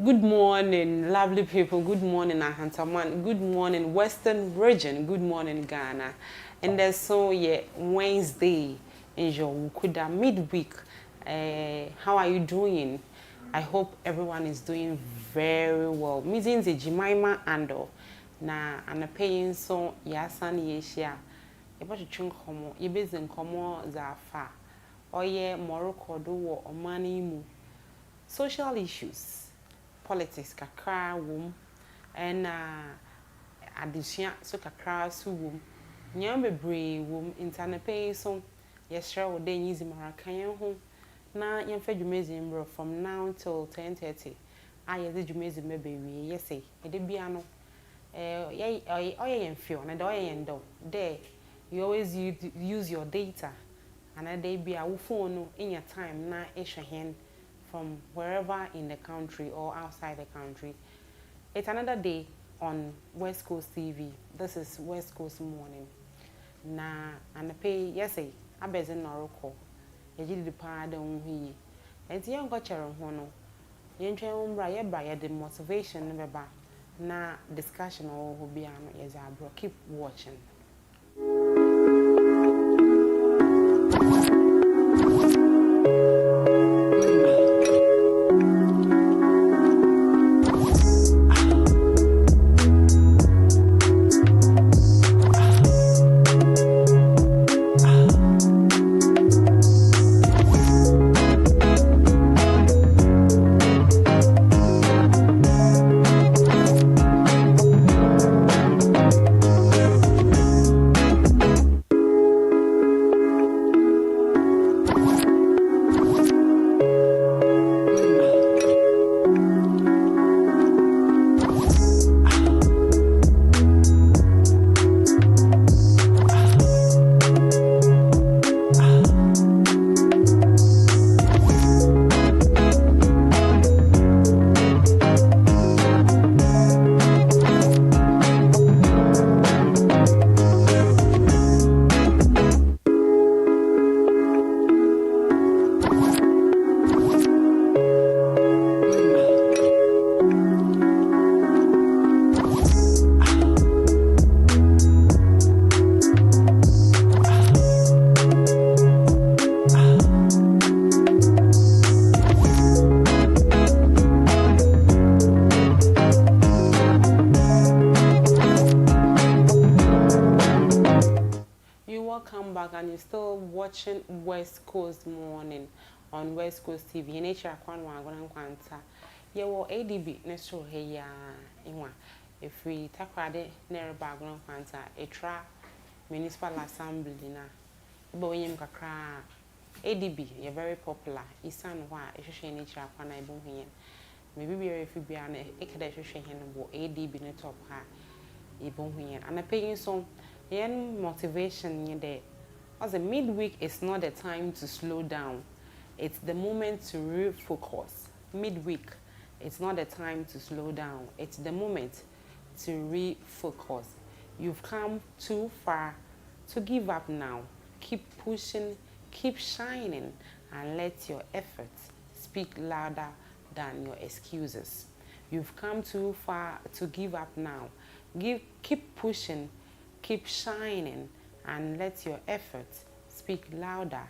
Good morning, lovely people. Good morning, Ahantaman. Good morning, Western Region. Good morning, Ghana. And there's so yeah Wednesday in your Wukuda midweek. How are you doing? I hope everyone is doing very well. Meetings the Jemima Ando na anapaying so yasan yeshia. Eba to chunk homo. Yebes in komo zafa. Oye Morocco do wo omani mu. Social issues, politics kakra wom, and addition so kakra su wom. Nyam bebre wom internet pay so yesra wo den yizi marakan ho na yemfa dwumezi mbro from now till 10:30. Aye dwumezi mebewie yese e de bia no oye yemfio na de oye yendo there you always use your data and a day bia wo phone no in your time na ehwe from wherever in the country or outside the country. It's another day on West Coast TV. This is West Coast Morning. Na anape yese abeze noroko. Ejidi pa de unhi. Enti yen go chere ho no. Yentwe umbra ye bra ye the motivation ne beba na discussion o ho bia no ye za bro. Keep watching. Welcome back, and you're still watching West Coast Morning on West Coast TV. In nature, yeah, well, ADB next to here, if we tackle near background quanta, a tra municipal assembly dinner. Boyim Kakra ADB, you're very popular. Isan wa, a shame nature, Kwana Bohemian. Maybe we are if you be an Ekadation ADB in the top high, Ebonhian, and a paying song. Yen motivation in there. As a midweek is not the time to slow down. It's the moment to refocus. Midweek, it's not the time to slow down. It's the moment to refocus. You've come too far to give up now. Keep pushing, keep shining, and let your efforts speak louder than your excuses. You've come too far to give up now. Keep pushing, keep shining, and let your efforts speak louder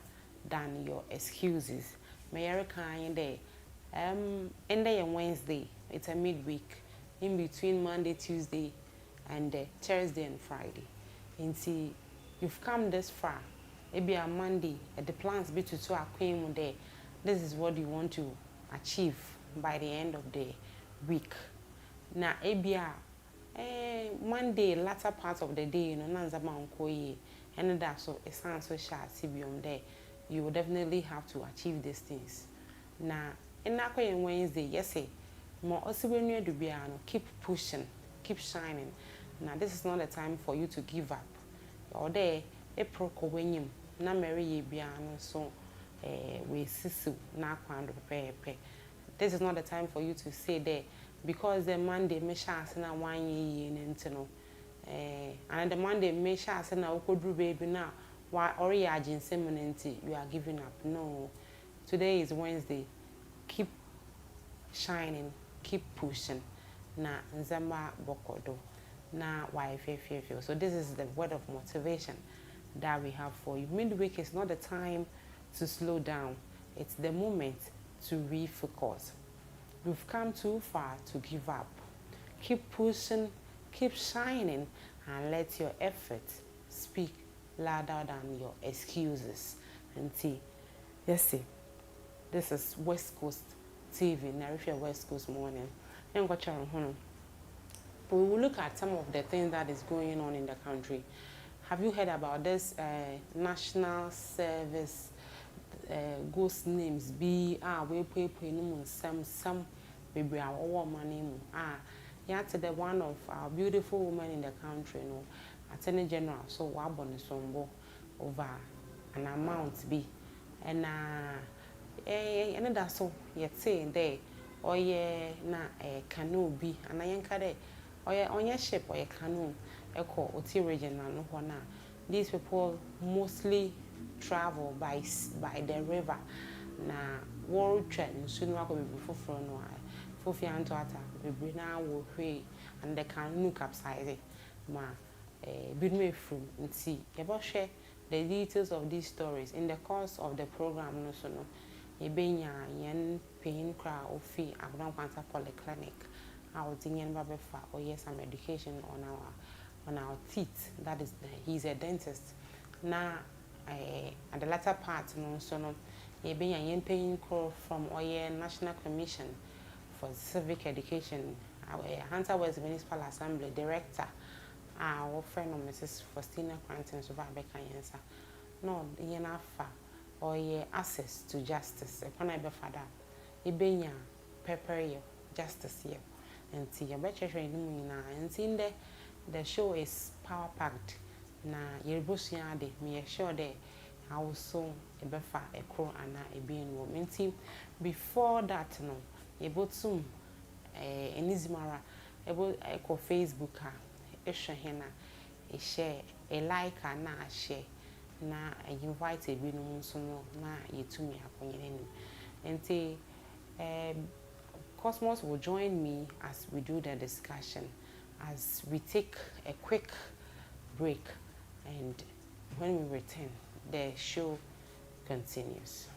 than your excuses. America in there. Wednesday. It's a midweek in between Monday, Tuesday, and Thursday and Friday. And see, you've come this far. Maybe on Monday, the plans be to acquaint there. This is what you want to achieve by the end of the week. Now, Monday, latter part of the day, nanza mankoye, and that so it sounds so sharp, there. You will definitely have to achieve these things. Now, in Wednesday, yes, more also when you do keep pushing, keep shining. Now, this is not the time for you to give up. Or there, April Kowenyum, na marry ye biano, so we sisu na kwando pepe. This is not the time for you to say there. Because the Monday me chance na 1 year nintino and the Monday me chance na ukodru baby na why or ya jinseminenti you are giving up. No, today is Wednesday. Keep shining, keep pushing. Na nzema bokodo. Na why feel. So this is the word of motivation that we have for you. Midweek is not the time to slow down. It's the moment to refocus. We've come too far to give up. Keep pushing, keep shining, and let your effort speak louder than your excuses. And see, yes, this is West Coast TV, Narifia West Coast Morning. We will look at some of the things that is going on in the country. Have you heard about this national service ghost names? We pay some maybe our money. Yeah, to the one of our beautiful women in the country, Attorney General, so wabon sombo over an amount be. And that's so yet saying there, or na canoe be, and I ain't on your ship or a canoe, echo or regional no one. These people mostly travel by the river. Na world trend soon walk with before from no Fofi and we bring now will and the canoe capsize ma bid me from and see about share the details of these stories in the course of the program. No so no benya yen pain crowd or fee around Panta Polyclinic. Our Dinyan Babefa or yes, some education on our teeth. That is he's a dentist. Now at the latter part no so no being a yen paying call from Oye National Commission for Civic Education, our Hunter West Municipal Assembly Director, our friend of Mrs. Faustina Quantin Subabeka Yensa. No, yenafa or ye access to justice. Upon I befada, Ebenya prepare justice here. And see your better training now. And see the show is power packed. Na Yerbusiade, me assure there. I will soon a befa a crow and a being woman. See before that, no, a boat soon a Nizmara, a boat echo Facebook, a shahena, a share, a like, and a share. Na invite a bin so na you to me upon your name. And see Cosmos will join me as we do the discussion, as we take a quick break, and when we return, the show continues.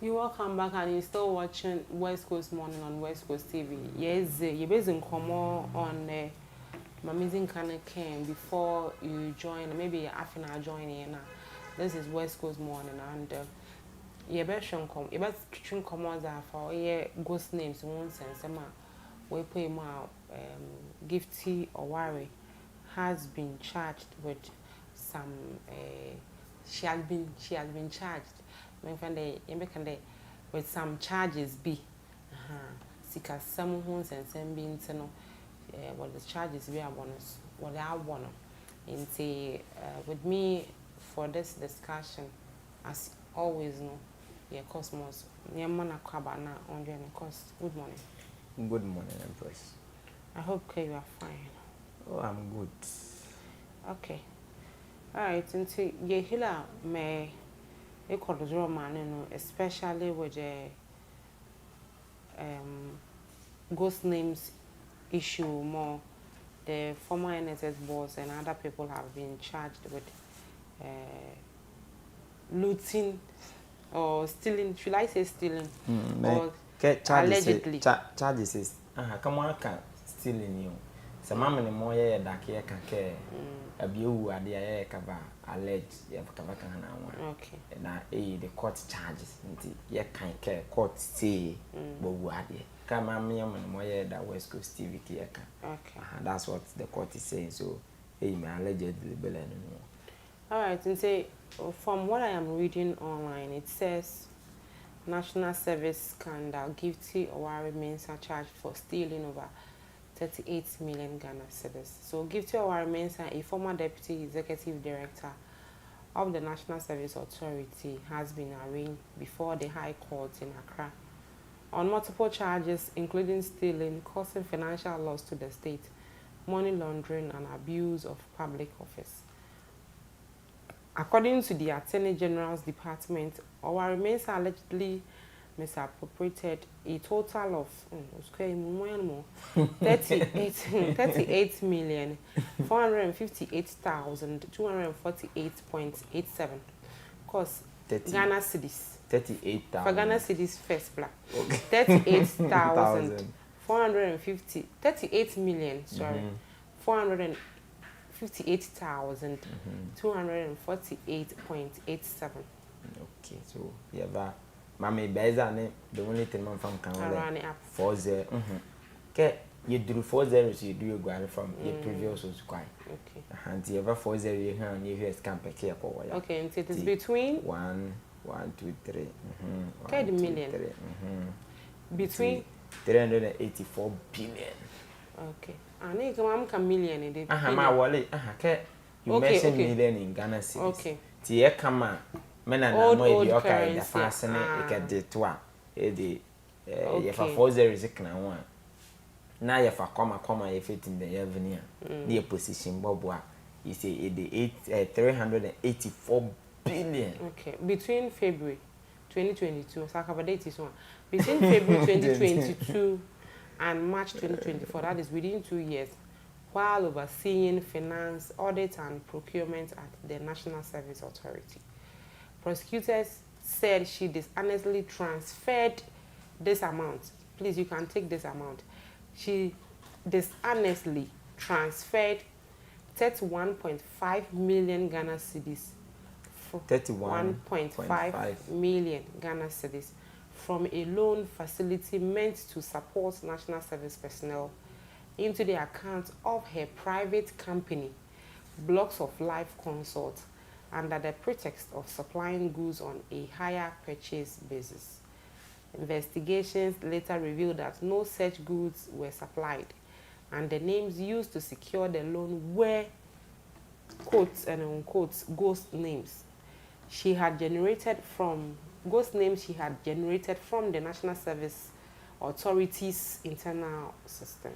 You welcome back and you're still watching West Coast Morning on West Coast TV. Yes, you're based in Como on Mamizin Kana came before you join, maybe after I join you now. This is West Coast Morning and you're best shown come. You're best treating Commons are for ghost names in one sense. We pay more Gifty or Worry has been charged with some. She has been charged. With some charges be. Sika some homes and some being to know what the charges be a bonus, what they are one. And say with me for this discussion, as always, no, yeah, Cosmos, Yamana Kabana on your cost. Good morning. Good morning, Empress. I hope you are fine. Oh, I'm good. Okay. Alright, and say ye hila me equal man, especially with the ghost names issue more. The former NSS boss and other people have been charged with looting or stealing. Should I say stealing? Or allegedly. Charges is come on, can stealing you. So, mamma, the more ye that ye can care. A view idea ye cover alleged ye have cover can one. Okay. Now, the court charges ye can care court say, but what ye come on me and more ye that West Coast TV care. Okay. That's what the court is saying. So, may allegedly be learning more. Alright, and say from what I am reading online, it says National Service scandal, Gifty Owari remains charged for stealing over 38 million Ghana cedis. So Gifty Owari remains a former deputy executive director of the National Service Authority has been arraigned before the High Court in Accra on multiple charges including stealing, causing financial loss to the state, money laundering and abuse of public office. According to the Attorney General's Department, Owari remains allegedly misappropriated a total of 38,458,248.87. Course Ghana cedis. 38,000. For Ghana cedis first black. Okay. 38 million, sorry. 458,248.87. Okay, so yeah, but Mammy Bezane, the only thing from Canada 40. Okay, you do 40, you do go from your previous was quite. Okay. And you ever 40 you have you hear scamp a care for. Okay, and it is between 1, 2, 3. 30 million. Between 384 billion. Okay. And you come million in the my wallet. You mentioned million in Ghana cedis. Okay. Tia come mena na mo the fast na e de to a e de ye fa 40 zikna one na ye fa comma ye fit in the avenue near position bobo you say e de 384 billion. Okay, between February 2022 so cover date is one between February 2022 and March 2024, that is within 2 years, while overseeing finance, audit and procurement at the National Service Authority. Prosecutors said she dishonestly transferred this amount. Please, you can take this amount. She dishonestly transferred 31.5 million Ghana cedis. 31.5 million Ghana cedis from a loan facility meant to support national service personnel into the account of her private company, Blocks of Life Consult, under the pretext of supplying goods on a hire purchase basis. Investigations later revealed that no such goods were supplied, and the names used to secure the loan were, quotes and unquotes, ghost names she had generated from the National Service Authority's internal system.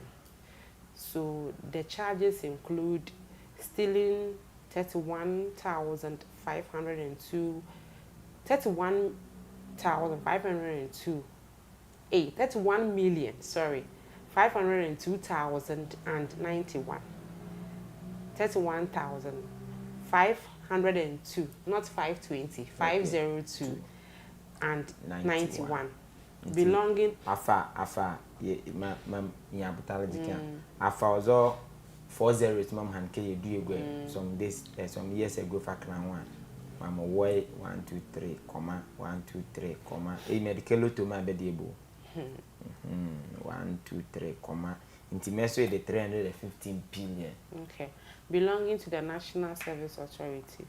So the charges include stealing 31,502 31 million, sorry, 502,091. 31,502, not 520, 502. and 91. Belonging afa ye ma ya butalogy can afa ozo 40 mom han ke do egu some days some years ago fa kan one mama boy 1 2 3 comma 1 2 3 comma e medical to ma be dey bo 1 2 3 comma into meso the 315 billion. Okay, belonging to the National Service Authority.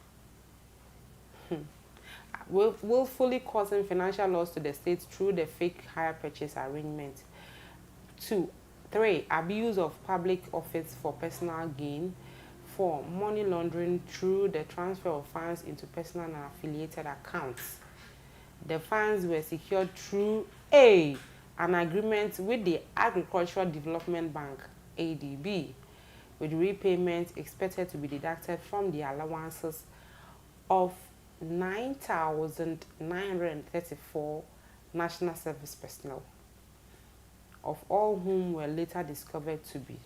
Willfully causing financial loss to the state through the fake hire purchase arrangement. 2. 3. Abuse of public office for personal gain. 4. Money laundering through the transfer of funds into personal and affiliated accounts. The funds were secured through A. An agreement with the Agricultural Development Bank, ADB, with repayment expected to be deducted from the allowances of 9,934 national service personnel, of all whom were later discovered to be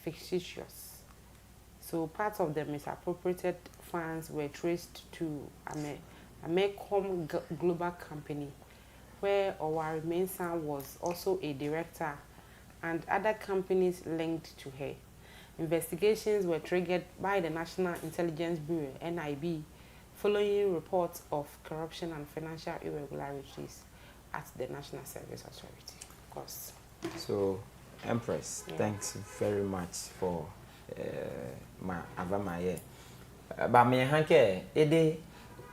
fictitious. So part of the misappropriated funds were traced to Amecom Global Company, where Owari Mensah was also a director, and other companies linked to her. Investigations were triggered by the National Intelligence Bureau, NIB, following reports of corruption and financial irregularities at the National Service Authority. Of course. So, Empress, thanks very much for my avamaye. But me hanke ede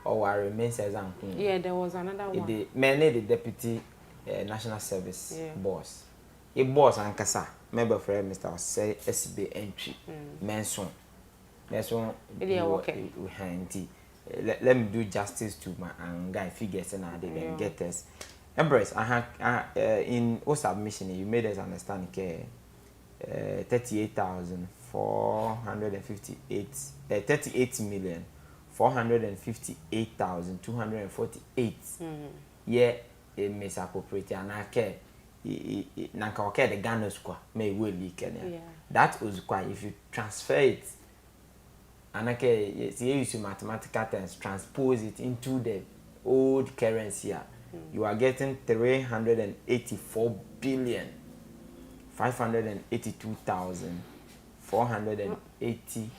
Owari Mensah. Yeah, there was another one. Many the deputy national service boss. A boss ankasa member for Mr. Say SB entry. Menson. Okay. Let me do justice to my guy figures and they then get us. Embrace, in all submission, you made us understand 38,458,248 yeah, it misappropriate and I care nanka okay the Ghana square may well leak that was quite if you transfer it and okay use mathematical terms transpose it into the old currency you are getting 384 billion 582,480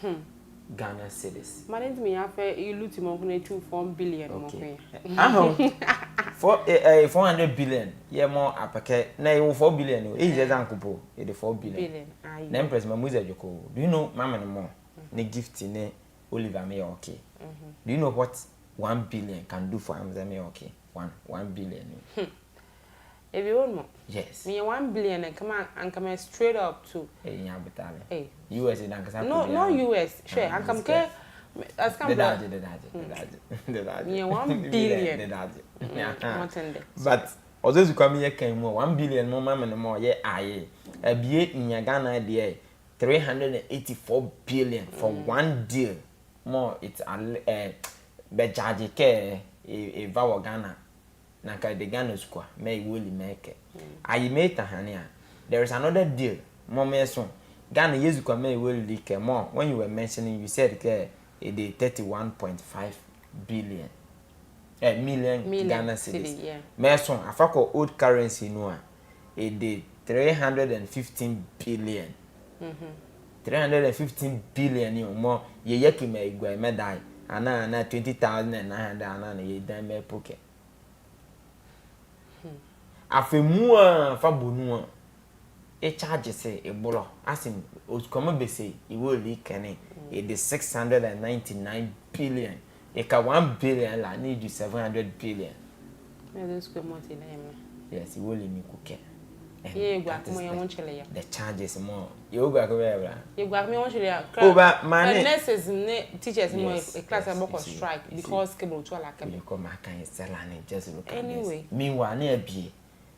Ghana cedis. Manage me after you loot him on 4 billion. Okay. 400 billion. Yeah, more apake. Na 4 billion. Is just uncle. It 4 billion. Na Empress Mamuza Joko. Do you know Mama no more? Ne gift ne Oliver May okay. Do you know what 1 billion can do for Amza May okay? 1 billion. If you want more. Yes. Me 1 billion and come straight up to Hey, US in Ankasa. No US. Sure, and come care. As come the me 1 billion. But others who come here came more 1 billion more mama no more aye. A BA in Ghana there 384 billion for one deal. More it's a bejaji care a vow Ghana. Nanka the Ghana square may willy make I made Tahania. There is another deal. More meson. Ghana years ago may will leak more. When you were mentioning, you said it 31.5 billion. Million Ghana cedis. Yeah. Meson, a fako old currency no. It did 315 billion. 315 billion you more. Ye yaki may go me die. Ana 20,900 ana ye dan me pocket. Afemua fa bonua e charge say e bolo asim oskoma be say e will leak any it is 699 billion e ka 1 billion la need you 700 billion. Yes, it will me cook. Yeah, the charges more. You go go you got me on oh, but my nurses teachers more a class about strike because cable to like you come back and sell and just look anyway. Meanwhile, near be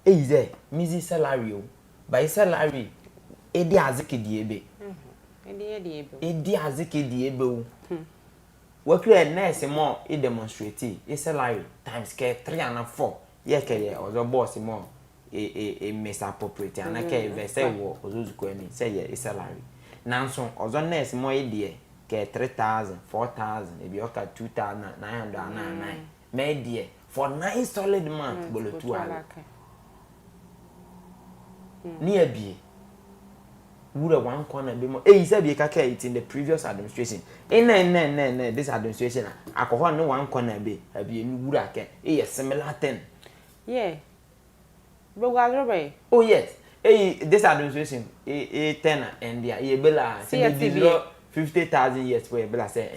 there, Mrs. Salary, by salary, Edi Aziki Diebe. Edi Aziki Diebe. Work a nurse more, it demonstrate a salary times care 3 and 4. Yeke, or the boss more a misappropriate, and I can't say what was going to say a salary. Now, so, or the nurse more idea, care 3,000, 4,000, if you got 2,999. May dear for 9 solid months bolo 2 ni abie wura one corner be mo say be kaka it in the previous administration in this administration alcohol no one corner be abie ni wura ke similar thing oh yes this administration ten and there bela say 50,000 years for bela say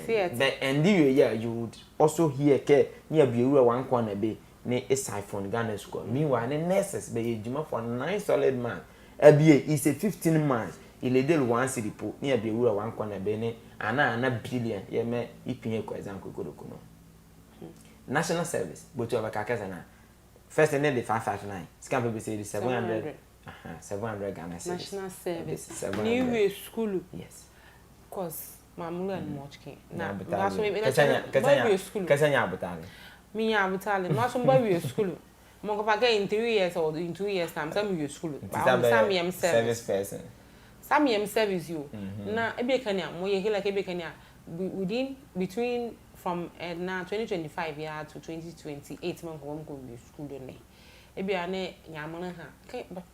and you would also hear ke ni abie wura one corner be ni siphon Ghana school meanwhile the nurses be ejuma for 9 solid months abie is a 15 months ile del one city po ni abie wura one corner be ni ana billion ye me ipinye ko example kodoko no national service but you abakaka na first and then the 559 scam people say 700 700 Ghana cedis national service new school yes cause mamulu and mochke na so kasanya abutale me abutale no so mba school mo ko paka in 3 years or in 2 years time some you school some yam service person some yam service you na ebe kania mo ye hila ke ebe kania within between from now 2025 year to 2028 man ko go school do ne ebe ane nyamana ha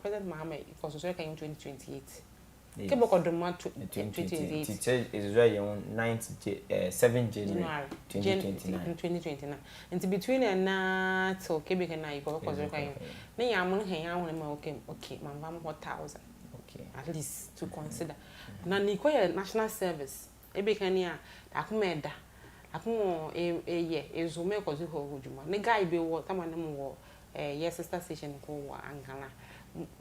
president Mahama for social can in 2028 ke boko do ma 2028 teacher is right on 7 January 2029 and between na to ke be kana iko ko social can ne nyamana ha ya won ma okay mamba mo 1000 okay at least to consider na ni ko national service ebe kania akumeda akumo ezume ko zi ho hujuma ne guy be wo tamane mo wo yes sister station ko wa Ankara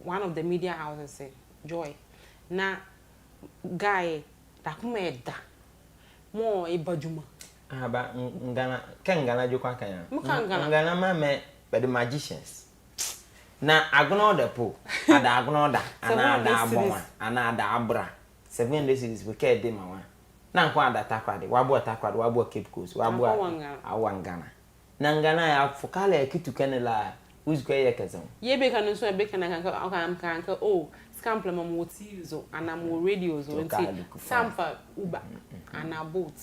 one of the media houses Joy na guy akumeda mo ibajuma ba ngana kengana jukwa kan ya ngana ma me be the magicians na agno da po ada agno da ana da aboma ana da abra 7 days we care dey ma wa na nko ada takwade wabo takwade wabo Cape Coast wabo awangana na ngana ya fukala ya kitu kanela uziko ye kazam ye be kan so be kan kan oh scam plan mo tizo ana mo radios o nti samfa uber ana boat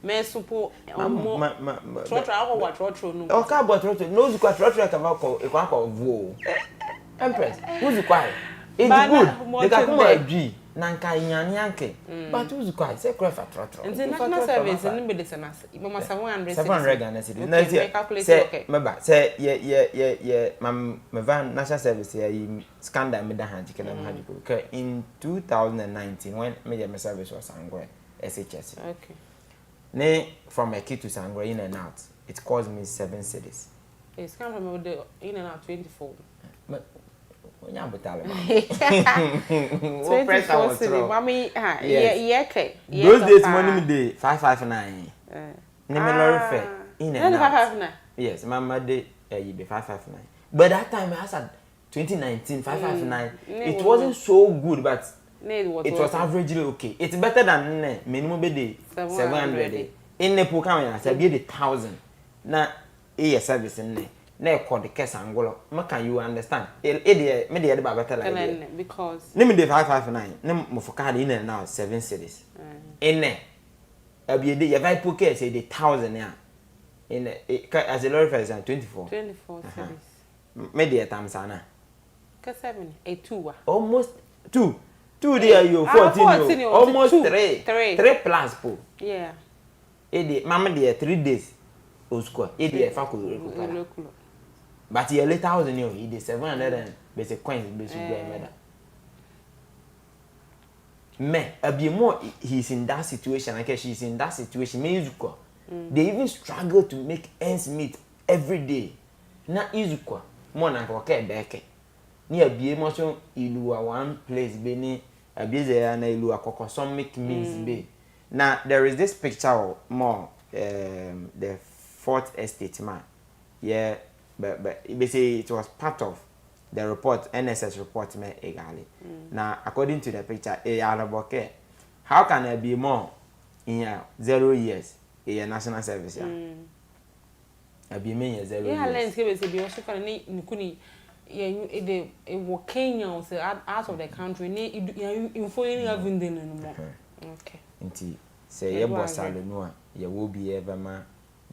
me supo mo trotro awo trotro no o ka bo trotro no uziko trotro ka ba ko e kwa vo empress uziko ai it's good they ka kuma adwi na nka nyane yanke but uziko ai say craft trotro international service ni be the senase mama 700 Ghana cedis na say meba say ye me van national service ye scandal me da hanji kena me hanji ko in 2019 when me service was Sangwe SHS okay ne from a kid to Sangwe in and out it cost me 7 cedis it's come from the in and out 24 but onya botale 24 cedis mami those days money me dey 559 ne me lorry fare in and out 559 yes mama dey you be 559 but that time I said 2019 559 it wasn't so good but it was averagely okay. It's better than minimum be the 700. In the program, I said be the 1,000. Now, service in there. Na call the case angulo. Can you understand? It me the better like because name the 559. Name mo for card in and now 7 cities. In there, be the your vibe poker say the 1,000 yeah. In as a lorry fare 24 cities. Me the times ana. Ka 7 2 almost 2 there you 14 almost 3 plus po yeah mama there 3 days o square there fa ko recuperate but you later 1,000 you he dey 700 and basic coins basic go meda me abiemo he's in that situation like she's in that situation me izuko they even struggle to make ends meet every day na izuko mo na ko ke beke ni abiemo so ilu one place be ni abieze na ilu akoko some make means be now there is this picture of more the fourth estate man yeah but they say it was part of the report NSS report me egali now according to the picture how can there be more in 0 years in national service yeah be me 0 years yeah let's give it be also can ni nkuni yeah the Kenya say out of the country ni info any having them no more okay nti say ye bossalo no a ye wo bi e be ma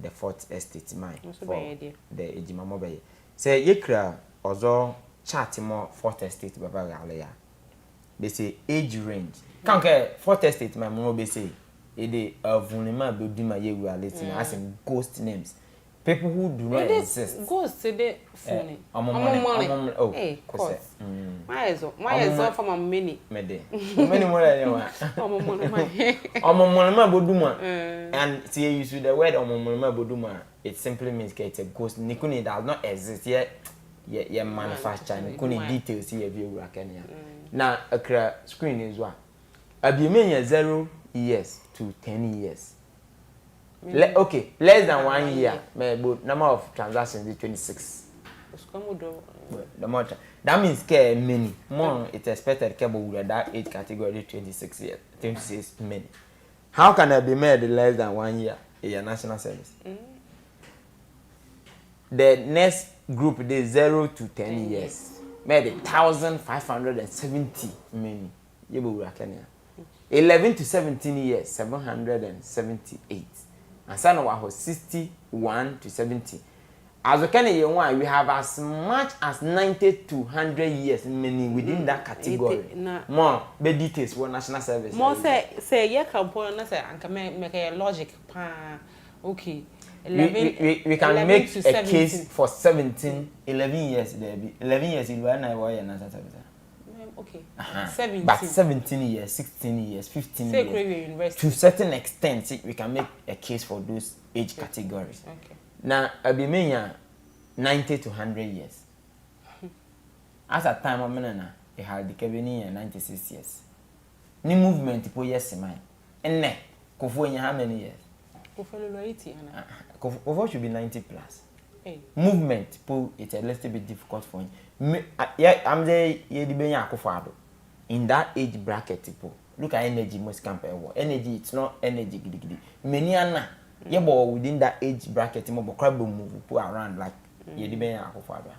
the fourth estate mine for the ejimamo be say yekra ozo chart mo fourth estate baba gale ya they say age range kanke fourth estate mine mo be say e dey avunima be di ma yewu aleti as in ghost names, people who do not exist. Ghosts today funny. Money. Oh, hey, course. Why is all from a mini? Many more than one. Money boduma. And see, you use the word money boduma. It simply means it's a ghost. Nikuni does not exist yet. Yeah, manufacture. Nikuni details here view work any. Now a screen is what. Abi mean 0 years to 10 years. Okay, less than 1 year. Number of transactions is 26. The more that means many. More it's expected with that age category 26 years. 26 many. How can I be made less than 1 year in your national service? The next group is 0 to 10 years. Made 1,570 many. 11 to 17 years 778. And son of 61 to 70. As we can we have as much as 90 to 100 years many within that category. More be details for national service. More say yeah component say and can make a logic okay. 11 we can make a 17. Case for 17 11 years there be 11 years in one national service. Okay. 17. But 17 years, 16 years, 15 years. To a certain extent, we can make a case for those age categories. Okay. Now, I be mean 90 to 100 years. As a time of menana, it had the cabin 96 years. Ni movement po yes man. And ne, Kofu how many years? Kofu 80. Kofu should be 90 plus. Hey. Movement po it's a little bit difficult for him. Yeah, I'm there. In that age bracket, people look at energy most compare. Energy, it's not energy. Many are yeah, but within that age bracket, more crab move around like ye the ben akufado.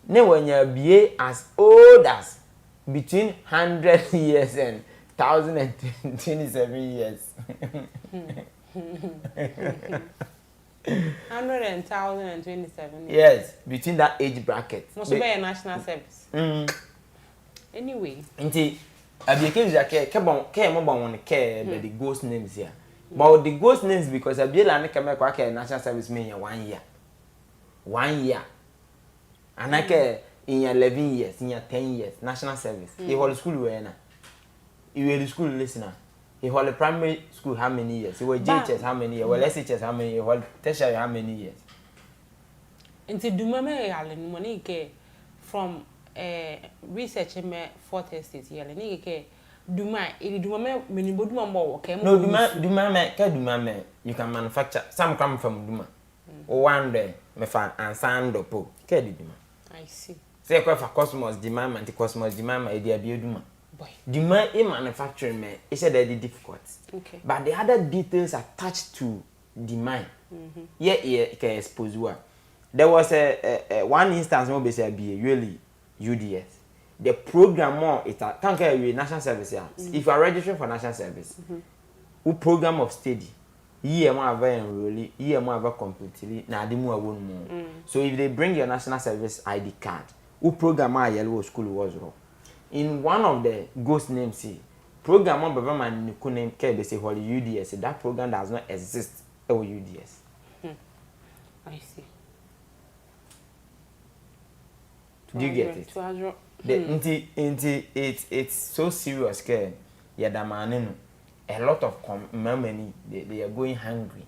Now when you be as old as between 100 years and 1,027 years. 100,027. Yes, between that age bracket. Must be a national service. Anyway. Inti, abiyeke jake ke mo bon won ke the ghost names here. But the ghost names because abiyela ne keme kwa ke national service mean 1 year. 1 year. Anake in 11 years, in 10 years national service. The whole school we na. You were the school listener. He hold a primary school how many years? He was JHS how many years? Well, SHS how many years? Well, tertiary how many years? Into Dumame Yalen Monique from research me fourth estate Yalen Nike Duma, it Dumame Minibuduma more. No, Dumame, you can manufacture. Some come from Duma. One day, me fan and sand or po. Duma. I see. Say for Cosmos demand and the Cosmos demand my dear Duma. Demand in manufacturing me, it's a very difficult. Okay. But the other details attached to demand. Yeah, can expose what. There was a one instance more basically really UDS. The program more it can't carry with national service. If you are registering for national service, who program of study, year more ever enroll, year more ever completely, na the more one more. So if they bring your national service ID card, who program yellow school was wrong. In one of the ghost names, program on Baba man name care say holy UDS. That program does not exist or UDS. I see. Do you get it? It's so serious care. Yeah, the man a lot of money they are going hungry.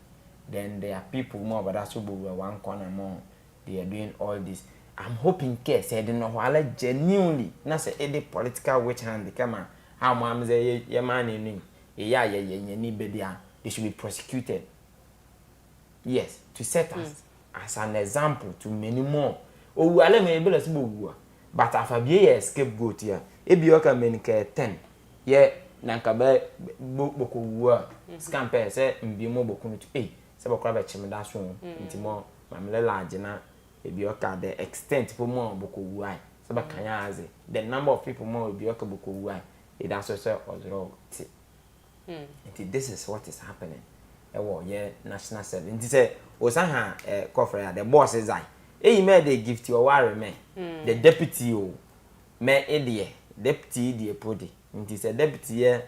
Then there are people more but that's one corner more. They are doing all this. I'm hoping case said no wala genuinely na say any political witch hand come how mom say your man in they should be prosecuted. Yes, to set us as an example to many more. Oh, we are able to but after be a scapegoat here. If you can make 10, yeah, Nankabe Boku scamper say be more boku to pay. Sabokra chimdaso into more mamela large na ebioka the extent for more boku why. Sabakanyaze the number of people more ebioka boku why. It also say was wrong. This is what is happening. yeah national service nti say osaha kofre the boss is I made the gift you worry me the deputy o me deputy die podi nti say deputy ye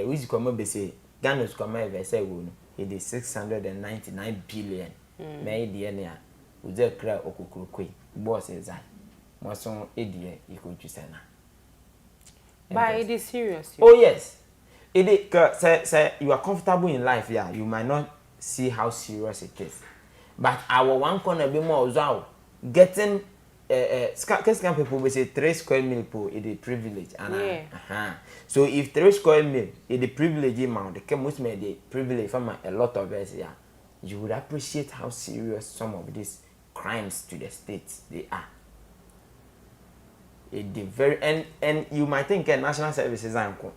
we come be say Ghana come be say wo no it is 699 billion me ne a we just kra okokrokoi boss is I mo so you could just say na but it is serious. Oh yes. It is say you are comfortable in life, yeah. You might not see how serious it is. But our one corner be more as getting can people will say 3 square meal per it is privilege and yeah. So if 3 square meal it is privilege amount, the can most made the privilege from a lot of us, yeah. You would appreciate how serious some of these crimes to the states they are. It is very and you might think a national services anko.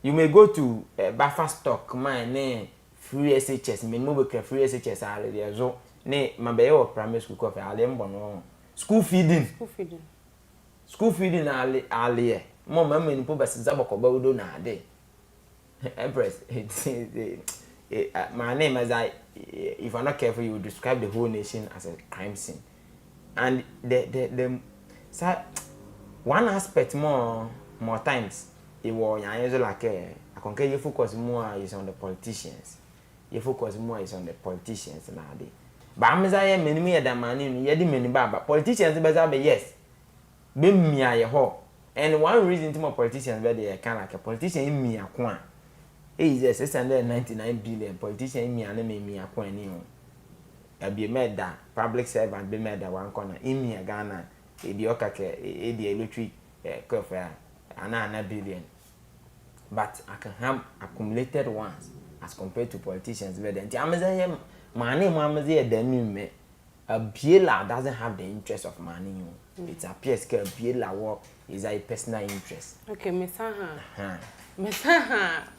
You may go to Buffer stock mine free SHS me no be free SHS already so ne mabe your primary school coffee ale mbono school feeding ale mo mama ni po basi zabokoba udo na ade empress my name as I if I'm not careful you will describe the whole nation as a crime scene and the so one aspect more times it was like I can you focus more is on the politicians. You focus more is on the politicians nowadays. But I'm saying many of them money you di many but politicians be yes. Be me aye ho. And one reason to more politicians be they kind like a politician in me akwa. Is 699 billion politician in me and me akwa ni o. Be made that public servant be made that one corner in me Ghana e di okake e di electric cover ana billion. But I can have accumulated ones as compared to politicians. But then my name me a biela doesn't have the interest of money. It appears that a biela is a personal interest. Okay, Misaha.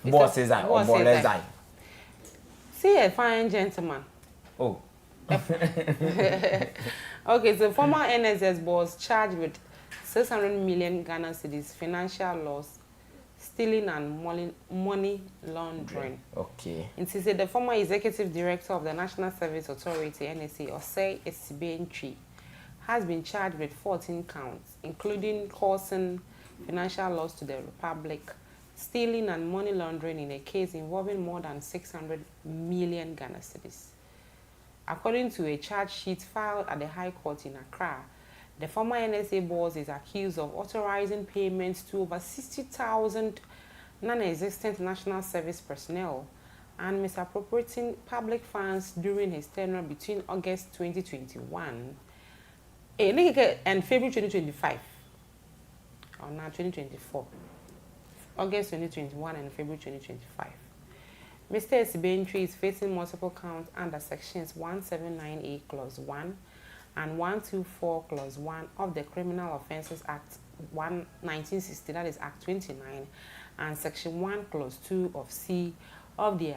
Boss is I or more less I. See a fine gentleman. Oh. Okay, so former NSS boss charged with 600 million Ghana cedis financial loss, stealing and money laundering. Okay. And she said the former executive director of the National Service Authority, NSA, Osei Esibentri, has been charged with 14 counts, including causing financial loss to the Republic, stealing and money laundering in a case involving more than 600 million Ghana cedis. According to a charge sheet filed at the High Court in Accra, the former NSA boss is accused of authorizing payments to over 60,000 non-existent national service personnel and misappropriating public funds during his tenure between August 2021 and February 2025, or now 2024. August 2021 and February 2025. Mr. Esibentri is facing multiple counts under sections 179A clause 1 and 124 clause 1 of the Criminal Offences Act 1960, that is Act 29, and section 1 clause 2 of C of the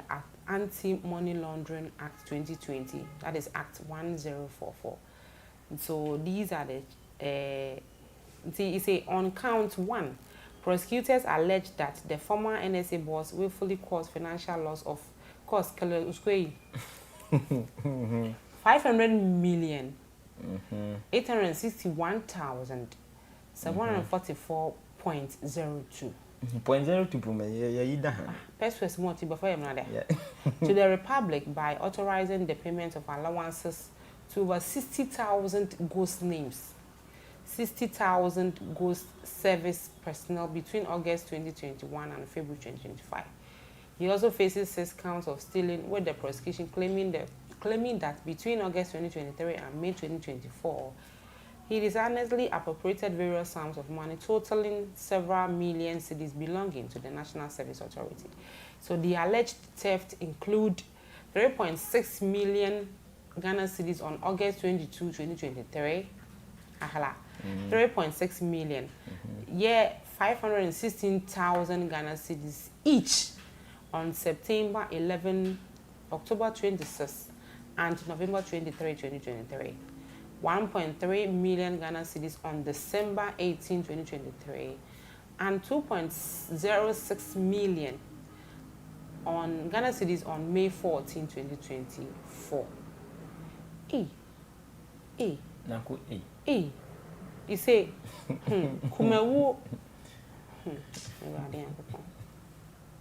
Anti-Money Laundering Act 2020, that is Act 1044. So these are the it's a on count 1. Prosecutors allege that the former NSA boss willfully caused financial loss of 500 million 861,744.02. 0.02 Pesos more before you to the Republic by authorizing the payment of allowances to over 60,000 ghost names. 60,000 ghost service personnel between August 2021 and February 2025. He also faces 6 counts of stealing, with the prosecution claiming that between August 2023 and May 2024, he dishonestly appropriated various sums of money totaling several million cedis belonging to the National Service Authority. So the alleged theft include 3.6 million Ghana cedis on August 22, 2023. 3.6 million. Yeah, 516,000 Ghana cedis each on September 11, October 26, and November 23, 2023. 1.3 million Ghana cedis on December 18, 2023, and 2.06 million on Ghana cedis on May 14, 2024. Naku You say, Kumewu.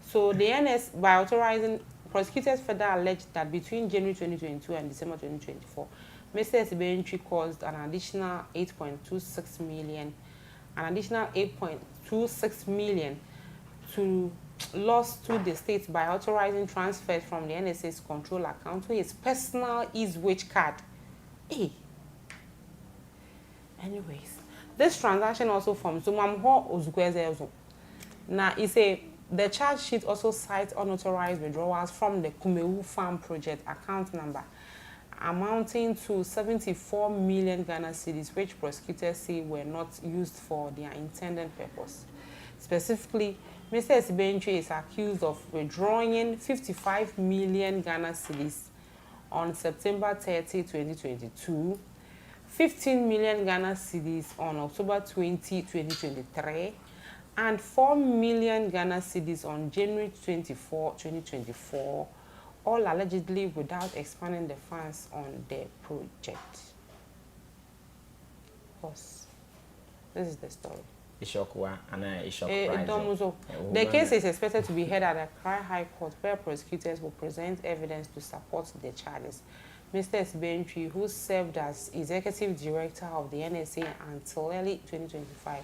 So the NS, by authorizing, prosecutors further alleged that between January 2022 and December 2024, Mr. Esibenchi caused an additional 8.26 million to loss to the state by authorizing transfers from the NSA's control account to his personal Eastwich card. Anyways, this transaction also forms Zumamho Ozugwezezo. Now, he say the charge sheet also cites unauthorized withdrawals from the Kumewu Farm Project account number amounting to 74 million Ghana cedis, which prosecutors say were not used for their intended purpose. Specifically, Mr. Esibenchi is accused of withdrawing 55 million Ghana cedis on September 30, 2022, 15 million Ghana cedis on October 20, 2023, and 4 million Ghana cedis on January 24, 2024, all allegedly without expanding the funds on the project. This is the story. The case is expected to be heard at the Accra High Court, where prosecutors will present evidence to support the charges. Mr. Esibenchi, who served as executive director of the NSA until early 2025,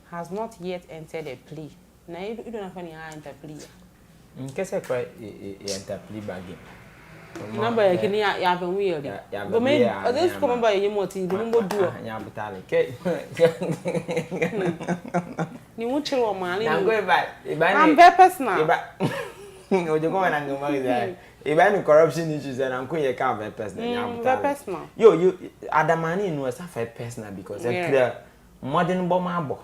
has not yet entered a plea. Now, you don't have any enter plea. In case I cry, enter plea bargain. Number I can have a weird. But maybe this come by your motive, the number do. You won't chill man. I'm going back. I'm very personal. You go and go there. If any corruption issues, and I'm going to come very personal. Very personal. You, Adamani knows a very personal because they're clear modern bomb.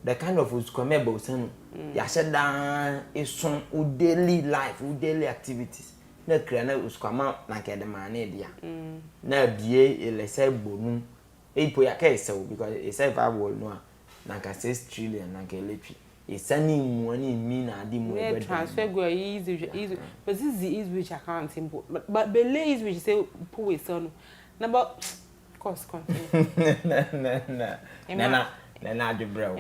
The kind of uskomebo and yasha down is some daily life, daily activities. No crana uskama like the money dia. Na bie ele say bonu. E po ya kai so because e say va wol no na ka 6 trillion na ka lepi. E sani money mean adi mo e transfer go easy. But this is the Eastwich account simple. But bele Eastwich say po we son. Number cost continue. Na do bro.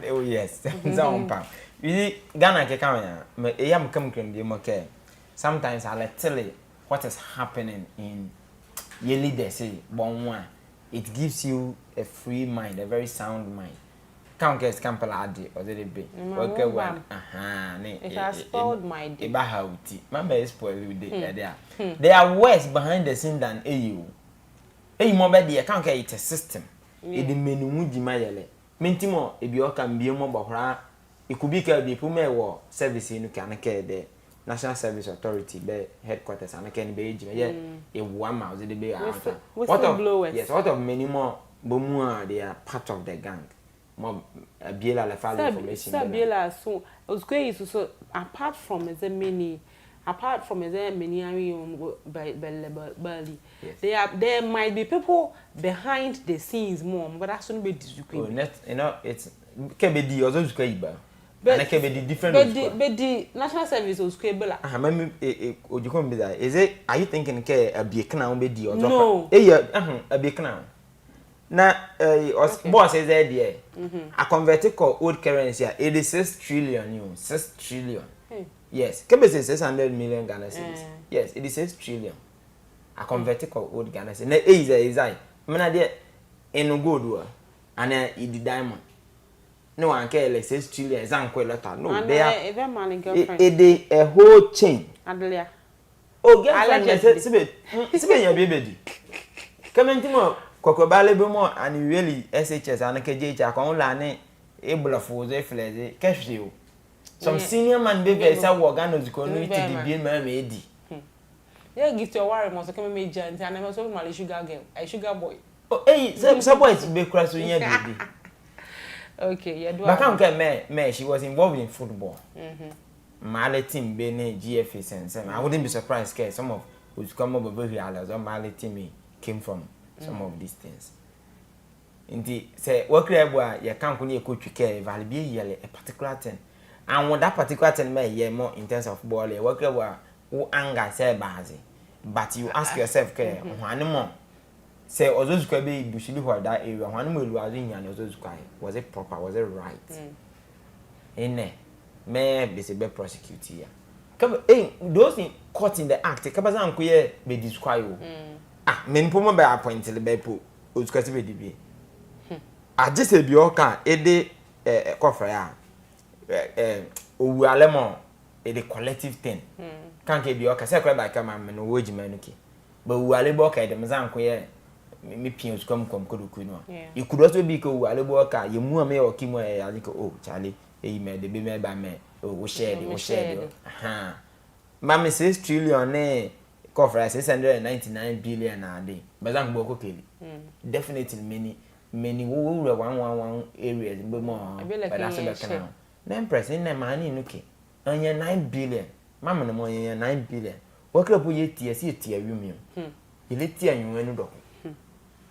Oh yes. Zampa. We Ghana ke kan ya. E yam kam krem mo ke. Sometimes I'll tell you what is happening in your leaders say bon one. It gives you a free mind, a very sound mind. Can't get scamper adi or the be. Okay one. It has spoiled my day. Eba hauti. Mama is spoiled with there. They are worse behind the scene than AU. AU mo be there can't get it a system. It the menu muji mayele. Mentimo ebi o kan bi mo bohra. It could be ka bi pu me wo service no kan ka there. National Service Authority, the headquarters, and I can be a 1 mile the day. What of many more Bomua, they are part of the gang. More Biela la file information. Biela, so was great. So apart from the many, Burley, there might be people behind the scenes more, but that's not be disagreement. You know, it's can be the other scriber. But can be different. But the National Service was quibble. Is it? Are you thinking a beacon now be the other? No. A beacon now. Now, boss is there. A converted old currency, 86 trillion. 6 trillion. Yes, can be 600 million Ghana cedis. Yes, 86 trillion. A converted old Ghana cedis. Na is I. Mana there in no good and it diamond. No one care like 6 trillion is unqual letter. No, they are a whole chain. Adelia. Oh, get your baby. Come into more Cocobale Bumo and you really SHS and a KJ on lane able of for the flazy cash you. Some senior man baby saw Waganos going to be mermaid. Yeah, give your worry, most come major and I was all my sugar girl, a sugar boy. Oh, hey, some boys be cross with your baby. Okay, yeah, do I can't get me. She was involved in football. My team being GFA sense. I wouldn't be surprised because some of who's come over very others or my team came from some of these things. Indeed, say what crab where you can't coach care value a particular thing. and with that particular thing may yeah more in terms of ball work who anger say bazi but you ask yourself ke hwane mo say ozozuka be bushili for that area hwane mo elu azu nya ozozuka was it proper, was it right in me be say be prosecute ya come those in caught in the act kabaza anko ye be disqualify me mpo mo be appoint le be po ozuka se be dibi aje se bi o kan ede kofra ya owu alemo a collective thing can't be okay say by come am no wojima no ki but owu alebo okay dem zanko ye me pions come kodu no you could also be ko owu alebo okay ye mu am ye okimu ya like oh Charlie e me de be me ba me oh share aha mama 6 trillion ne kofra 699 billion na dey but zanko ko keli definitely many wo 111 areas be more but that's the kind na pressing na money no ke anya 9 billion mama no anya 9 billion wakra po ye tie se tie awumio ile tie anwu anu do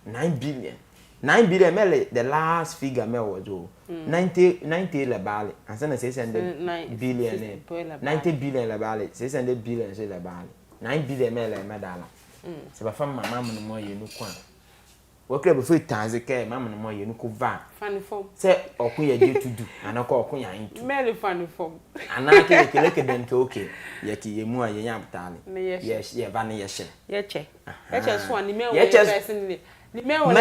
9 billion mele the last figure me was 90 la bale ansana 600 billion 90 billion la bale 600 billion se la bale 9 billion mele medala se ba fam mama no ye no kwa wakra be fo tanze ke mama no ye no ko va funny form say okun ye dey to do anako okun ya into very funny form anake keleke den ke okay ye ki ye mu a ye yamtale yes ye ba ne ye she so ani me we person ni me we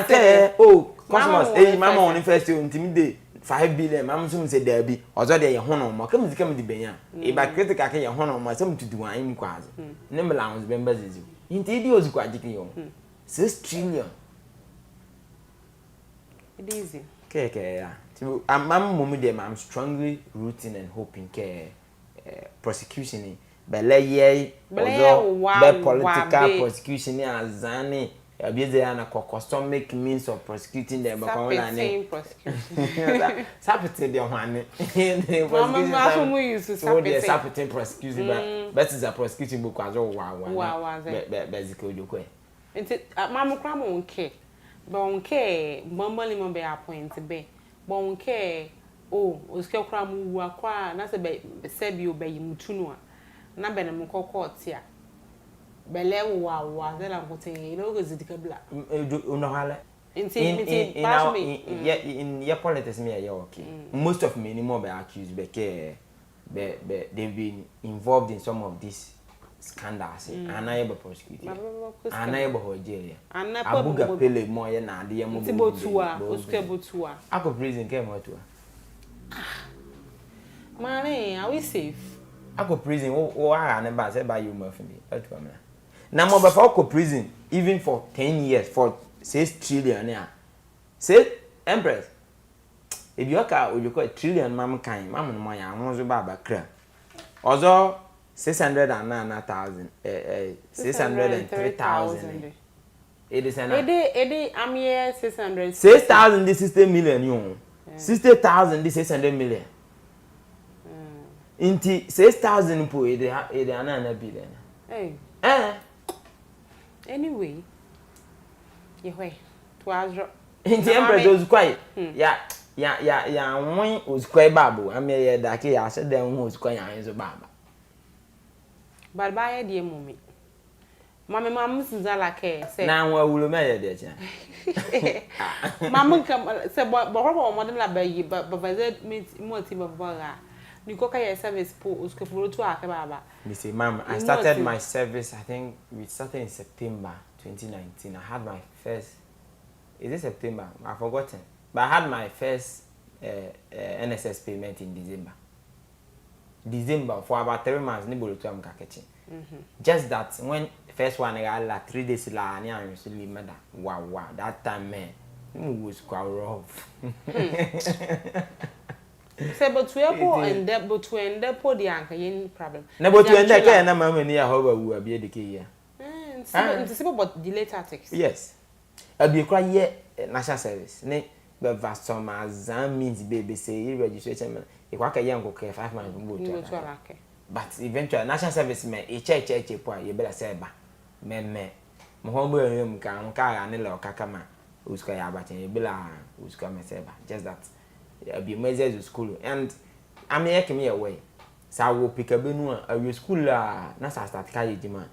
first oh cosmos mama on first ntimi dey 5 billion mama so say there be ozo dey ye hono mo kam di benya e ba critical ke ye hono mo sam tudu an im kwaze ne me lawns be mbazizi nti di ozu kwa jiki yo 6 trillion it easy okay yeah I'm strongly rooting and hoping prosecution be political prosecution azani abieze na customary means of prosecuting them prosecution the one prosecution but is a prosecution book as wow basically do kwe nti mamu kra mo nke bonke bombali mo be appoint be bonke oske kra mo wu akwa na se bi obayi mutunu a na be ne mko court a bele wa ze la nkotin no go zidika bla no hala nti in your politics me ya okay most of me more be accused be they've been involved in some of these scandals anayebe prosecuted anayebe hojeria abuga pele mo ye na ade ye mo botua oske botua ako prison ke mo tua mane are we safe ako prison o aha ne ba say ba you mo findi atua me na mo ba for ako prison even for 10 years for 6 trillion ya say empress if you ka ojoko trillion mam kan mam no mo ya anwo ba ba kra ozo 609,000 603,000 it is an I'm here 600 6,000 this 60 million you 60,000 this 600 million inti 6,000 po it anana billion anyway yewe to azro inti empress those quite ya won oskwai babu ame ye da ke ya se den won oskwai ya enzo baba Barbaye die mummy. Mama sinzala ke say. Na won awulo me ye de cha. Mama kam say bo modern la bayi ba vaze mo ti ba bora. Ni ko ka ye service po uskepuro to aka baba. Me say mama I started my service I think we started in September 2019. I had my first is it September? I've forgotten. But I had my first NSS payment in December for about 3 months nibolo to am kakechi just that when first one I got like 3 days la ni am so leave mother wow that time man we was quite rough say but we are and that but we end up the anka yen problem na but we end up na mama ni ya ho ba wu abi de ke ya it's about delay tactics yes abi kra ye national service ne be vastoma zam means baby say registration ikwaka yango ke 5 months mbo but eventually national service me che po ye bela say ba me mo ho mo yem ka ga ne lo kaka ma uska ya ba chen ye bela uska me say ba just that be measures school and ame ke me away sa wo pick abenu a we school na sa start ka yejima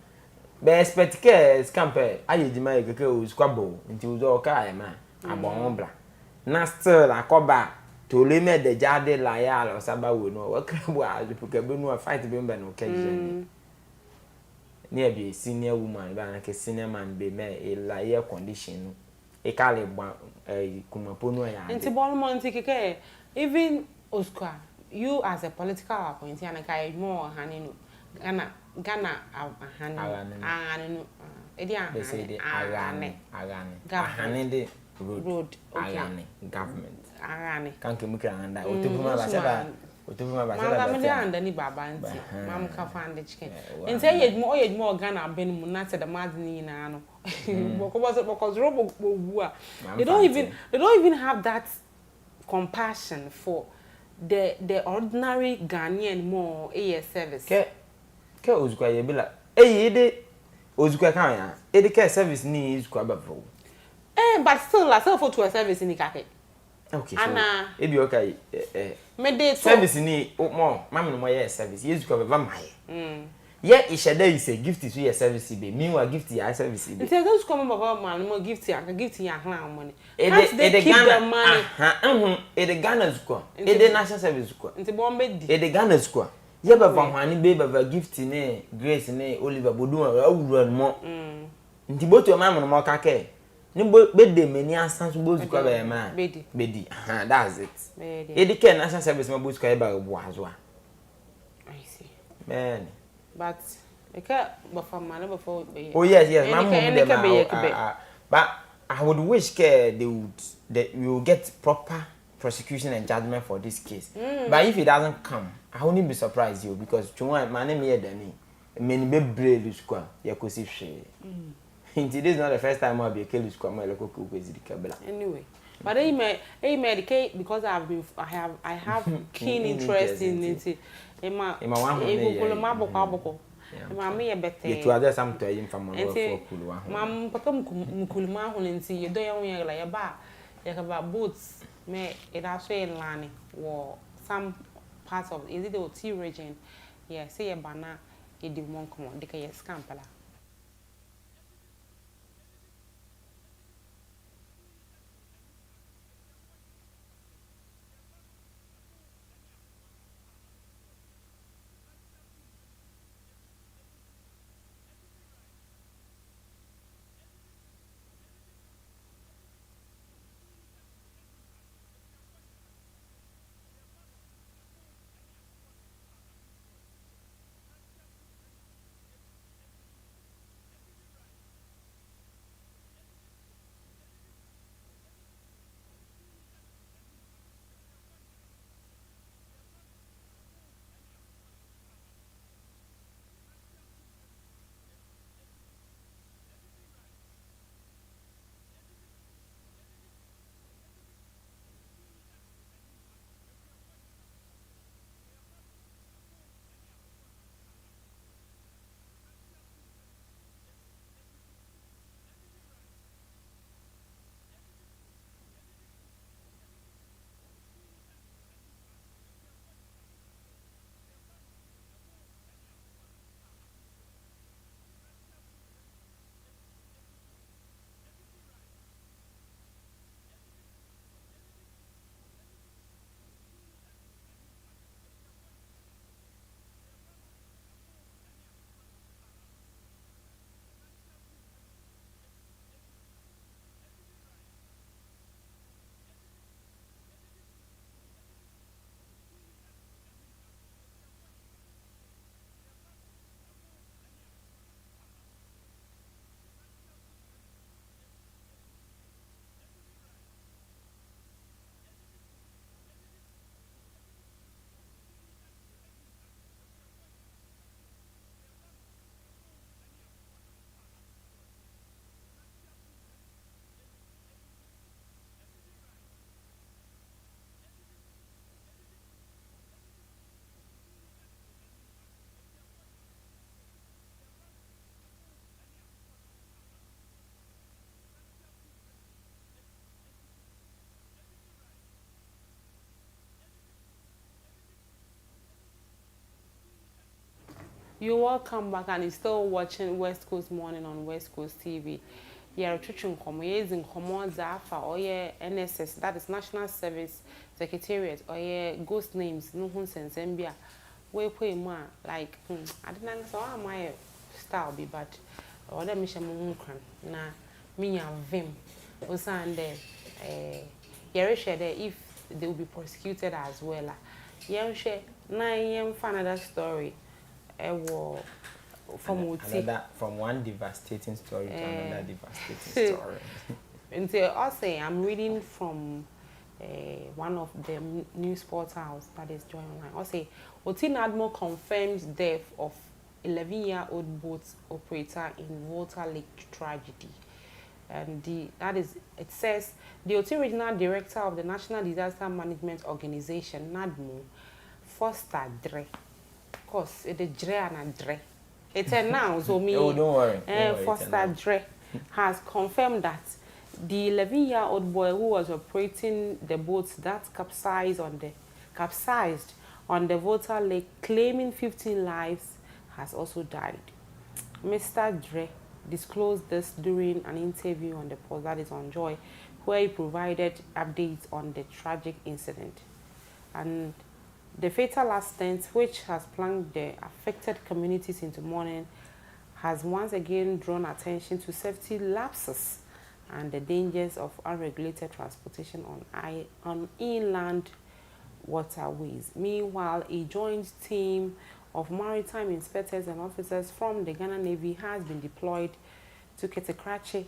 be expect ke scamper ayejima ye keke o squabo nti o zo ka ya ma abon bra na still akoba to le me de jade la ya lo saba we no wa krabo a pick abenu a fight be mbe no ka jeni ni e be senior woman ba na ke senior man be me e la ye condition no e ka le gba kumapo no ya nti ball monti keke even Oscar you as a political appointee and kai more haninu Ghana haninu edi agane ahane road agane government agane kanke muka anda otofuma ba seba me dey anda ni baba nti mam ka fande chicken nti oyedmo Ghana ben mu na the mad ni na no because robo wu a they don't even have that compassion for the ordinary Ghanaian more service ke ozukwa ye bila ede ozukwa kan ya ede ke service ni ozukwa ba fo but still la self for to a service ni kake okay so ebi okay me dey service ni mo mam no mo ye service ozukwa ba mai ye ishede is a gift to your service be meanwhile gift ya service be nti those come baba man mo gift ya hlan money ede Ghana ede Ghana zukwa ede national service zukwa nti bombe di ede Ghana zukwa ye ba fa hwani be ba gift ne Grace ne Oliver Bodun awura no nti boto mam no mo kake ni be de mani asan so bozukwa ba ma bedi that's it ede ke national service mo bozukwa ba bo azoa I see man but eka before man before oh yes mama but I would wish they will get proper prosecution and judgment for this case but if it doesn't come I won't be surprised you because my name here Danny many be brave squad ya kosi hwe this is not the first time I'll be a kill squad my local kabela anyway but I because I have keen interest in it Emma boko mama ye bete ye to other some to him from one for kulu wa mam papa mkuluma ho nti ye do ye ho ye la ye ba ye ka ba boots me it also in line or some parts of is it the OT region yeah say ye bana ye di mon komo de ka ye scampala You're welcome back, and you're still watching West Coast Morning on West Coast TV. Yeah, Chuchun Komoyes in Common Zafa or yeah NSS, that is National Service Secretariat, or yeah ghost names, no one sense Mbia. We pay more like I didn't know how my style be, but or let me share my na me and Vim. Osande yeah, share there if they will be prosecuted as well. Yeah, share 9 years for another story. From one devastating story to another devastating story. And so also I'm reading from one of the news portals that is joined online. Also, Otin Admo confirms death of 11-year-old boat operator in Volta Lake tragedy. And it says the Otin Regional Director of the National Disaster Management Organization, NADMO, Foster Dre. Of course, it's a Dre and a Dre. It's a noun, so me. Oh, don't worry. Foster Dre has confirmed that the 11-year-old boy who was operating the boat that capsized on the Volta Lake, claiming 15 lives, has also died. Mr. Dre disclosed this during an interview on the post that is on Joy, where he provided updates on the tragic incident. And the fatal accident, which has plunged the affected communities into mourning, has once again drawn attention to safety lapses and the dangers of unregulated transportation on inland waterways. Meanwhile, a joint team of maritime inspectors and officers from the Ghana Navy has been deployed to Ketekrachi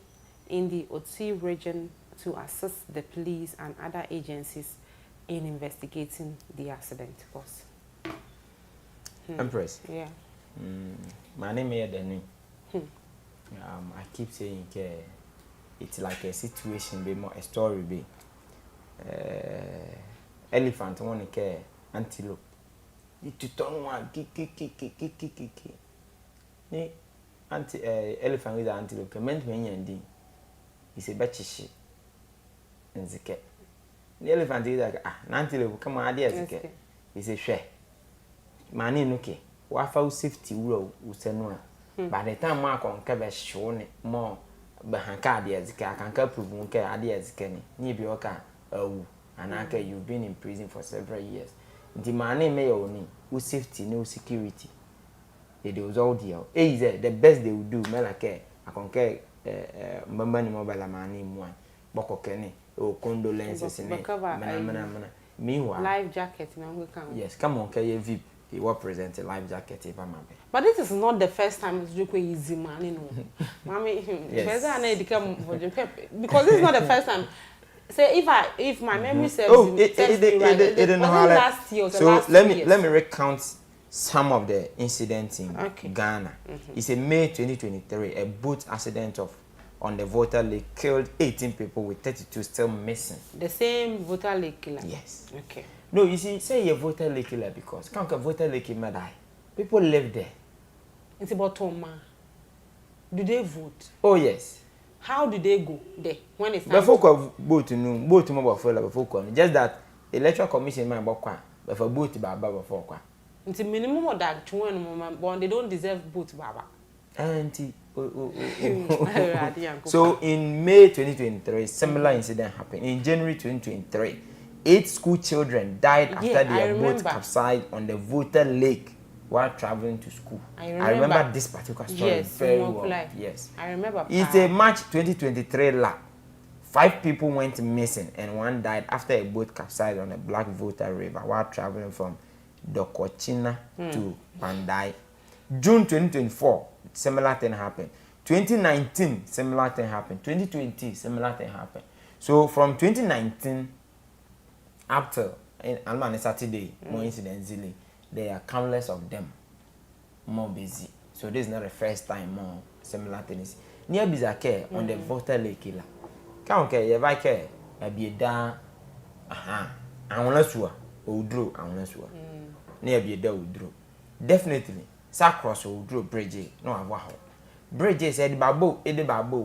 in the Oti region to assist the police and other agencies in investigating the accident. Empress. Yeah. My name is Danny. I keep saying it's like a situation, be more a story, be elephant want to antelope. It to turn one ki. Elephant with antelope. Meant me and it's a batchy and the the elephant is like antelope come on ideas. It's a share. Mani nuke. Wafa safety rule usenwa. By the time Mark on Cabbage shown more behind cardias, can prove munke ideas kenny. Nibioka, and anke you've been in prison for several years. The money may only with safety, no security. It was all deal. The best they would do, Melake, I conquer Mbani mobile money one. Boko Kenny, or condolences in it. Meanwhile, life jacket. Yes, come on, VIP. He will present a life jacket if I'm But this is not the first time it's Joko easy man, you know. Mommy, because this is not the first time. Say if my memory serves me right, it didn't last year. So let me recount some of the incidents in Ghana. It's a May 2023, a boat accident on the Volta Lake killed 18 people with 32 still missing. The same Volta Lake killer? Yes. Okay. No, you see, say you're Volta Lake killer because can't Volta Lake killer die. People live there. It's about Toma. Do they vote? Oh yes. How do they go there when it's before boat no boat mo before before just that electoral commission man before boat baba before it's minimum of that but they don't deserve boat baba. Auntie. So in May 2023, similar incident happened. In January 2023, 8 school children died after their boat capsized on the Volta Lake while traveling to school. I remember this particular story very well. Yes, I remember. It's a March 2023 lap. 5 people went missing and 1 died after a boat capsized on the Black Volta River while traveling from Dokochina to Pandai. June 2024, similar thing happened. 2019, similar thing happened. 2020, similar thing happened. So from 2019 up to on Saturday, more incidents, there are countless of them more busy. So this is not the first time more similar things. Near Bizake on the Volta Lake killer. Can't care, you have care, be down. I want to draw, I want to near be a draw. Definitely. Sacross will draw bridge. No, I wow. Bridge said babu,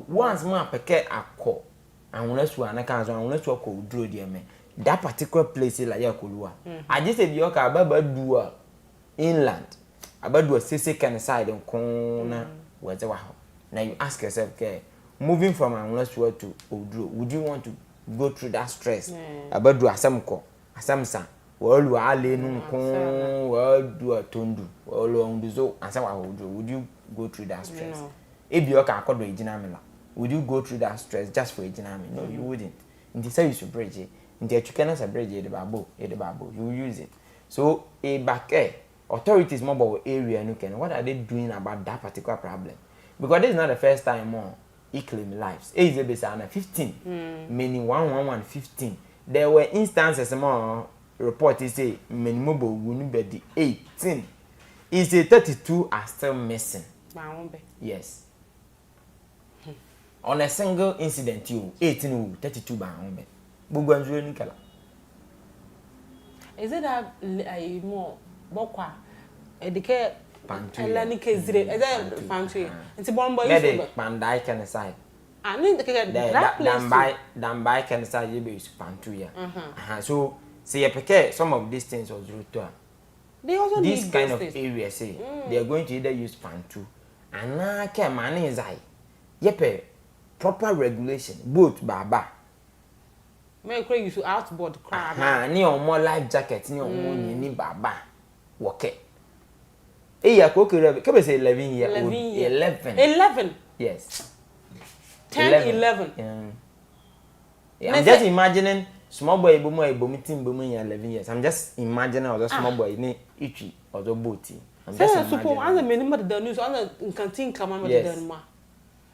once more packet a call. And unless one account unless you could draw dear man. That particular place is like Yakulua. I just said Yoka Baba Dua inland. abadu sese kan side nkona weze wa ho. Now you ask yourself, okay, moving from Anwasua to Odro, would you want to go through that stress? Abadu asamko, asamsa, wolu ale nko, wolu atondu, wolu onduzo, ansawa Odro. Would you go through that stress? If you can call ejinamela, would you go through that stress just for ejiname? No, you wouldn't. Inti say you should bridge it. Inti chukena sa bridge the babo, you will use it. So a back authorities mobile area nuken. What are they doing about that particular problem? Because this is not the first time more he claimed lives. Age is 15, meaning 11115. There were instances more reported say many mobile would be 18. Is a 32 are still missing. Yes. On a single incident, you 18 32 bound. Is it a more bokwa? Educate Elani Kezire, is that Pantry? It's a bomb boy. Bandai can side. I need to get that place. Dambai can side you be Pantuya. So, see a peke, some of these things was route. They also this need kind of area say they are going to either use Pantu and na care man is I. Yepe proper regulation, boat baba. May I use outboard crab. Ni on more life jacket, ni on more ni baba. Woke. Ya kokere ke be say 11 year old 11 yes 10 11 I'm just imagining small boy bomo team bomo 11 years. I'm just imagining or small boy ni ichi or the boat. I'm just imagining. So on the minimum the news on the canteen come on the ma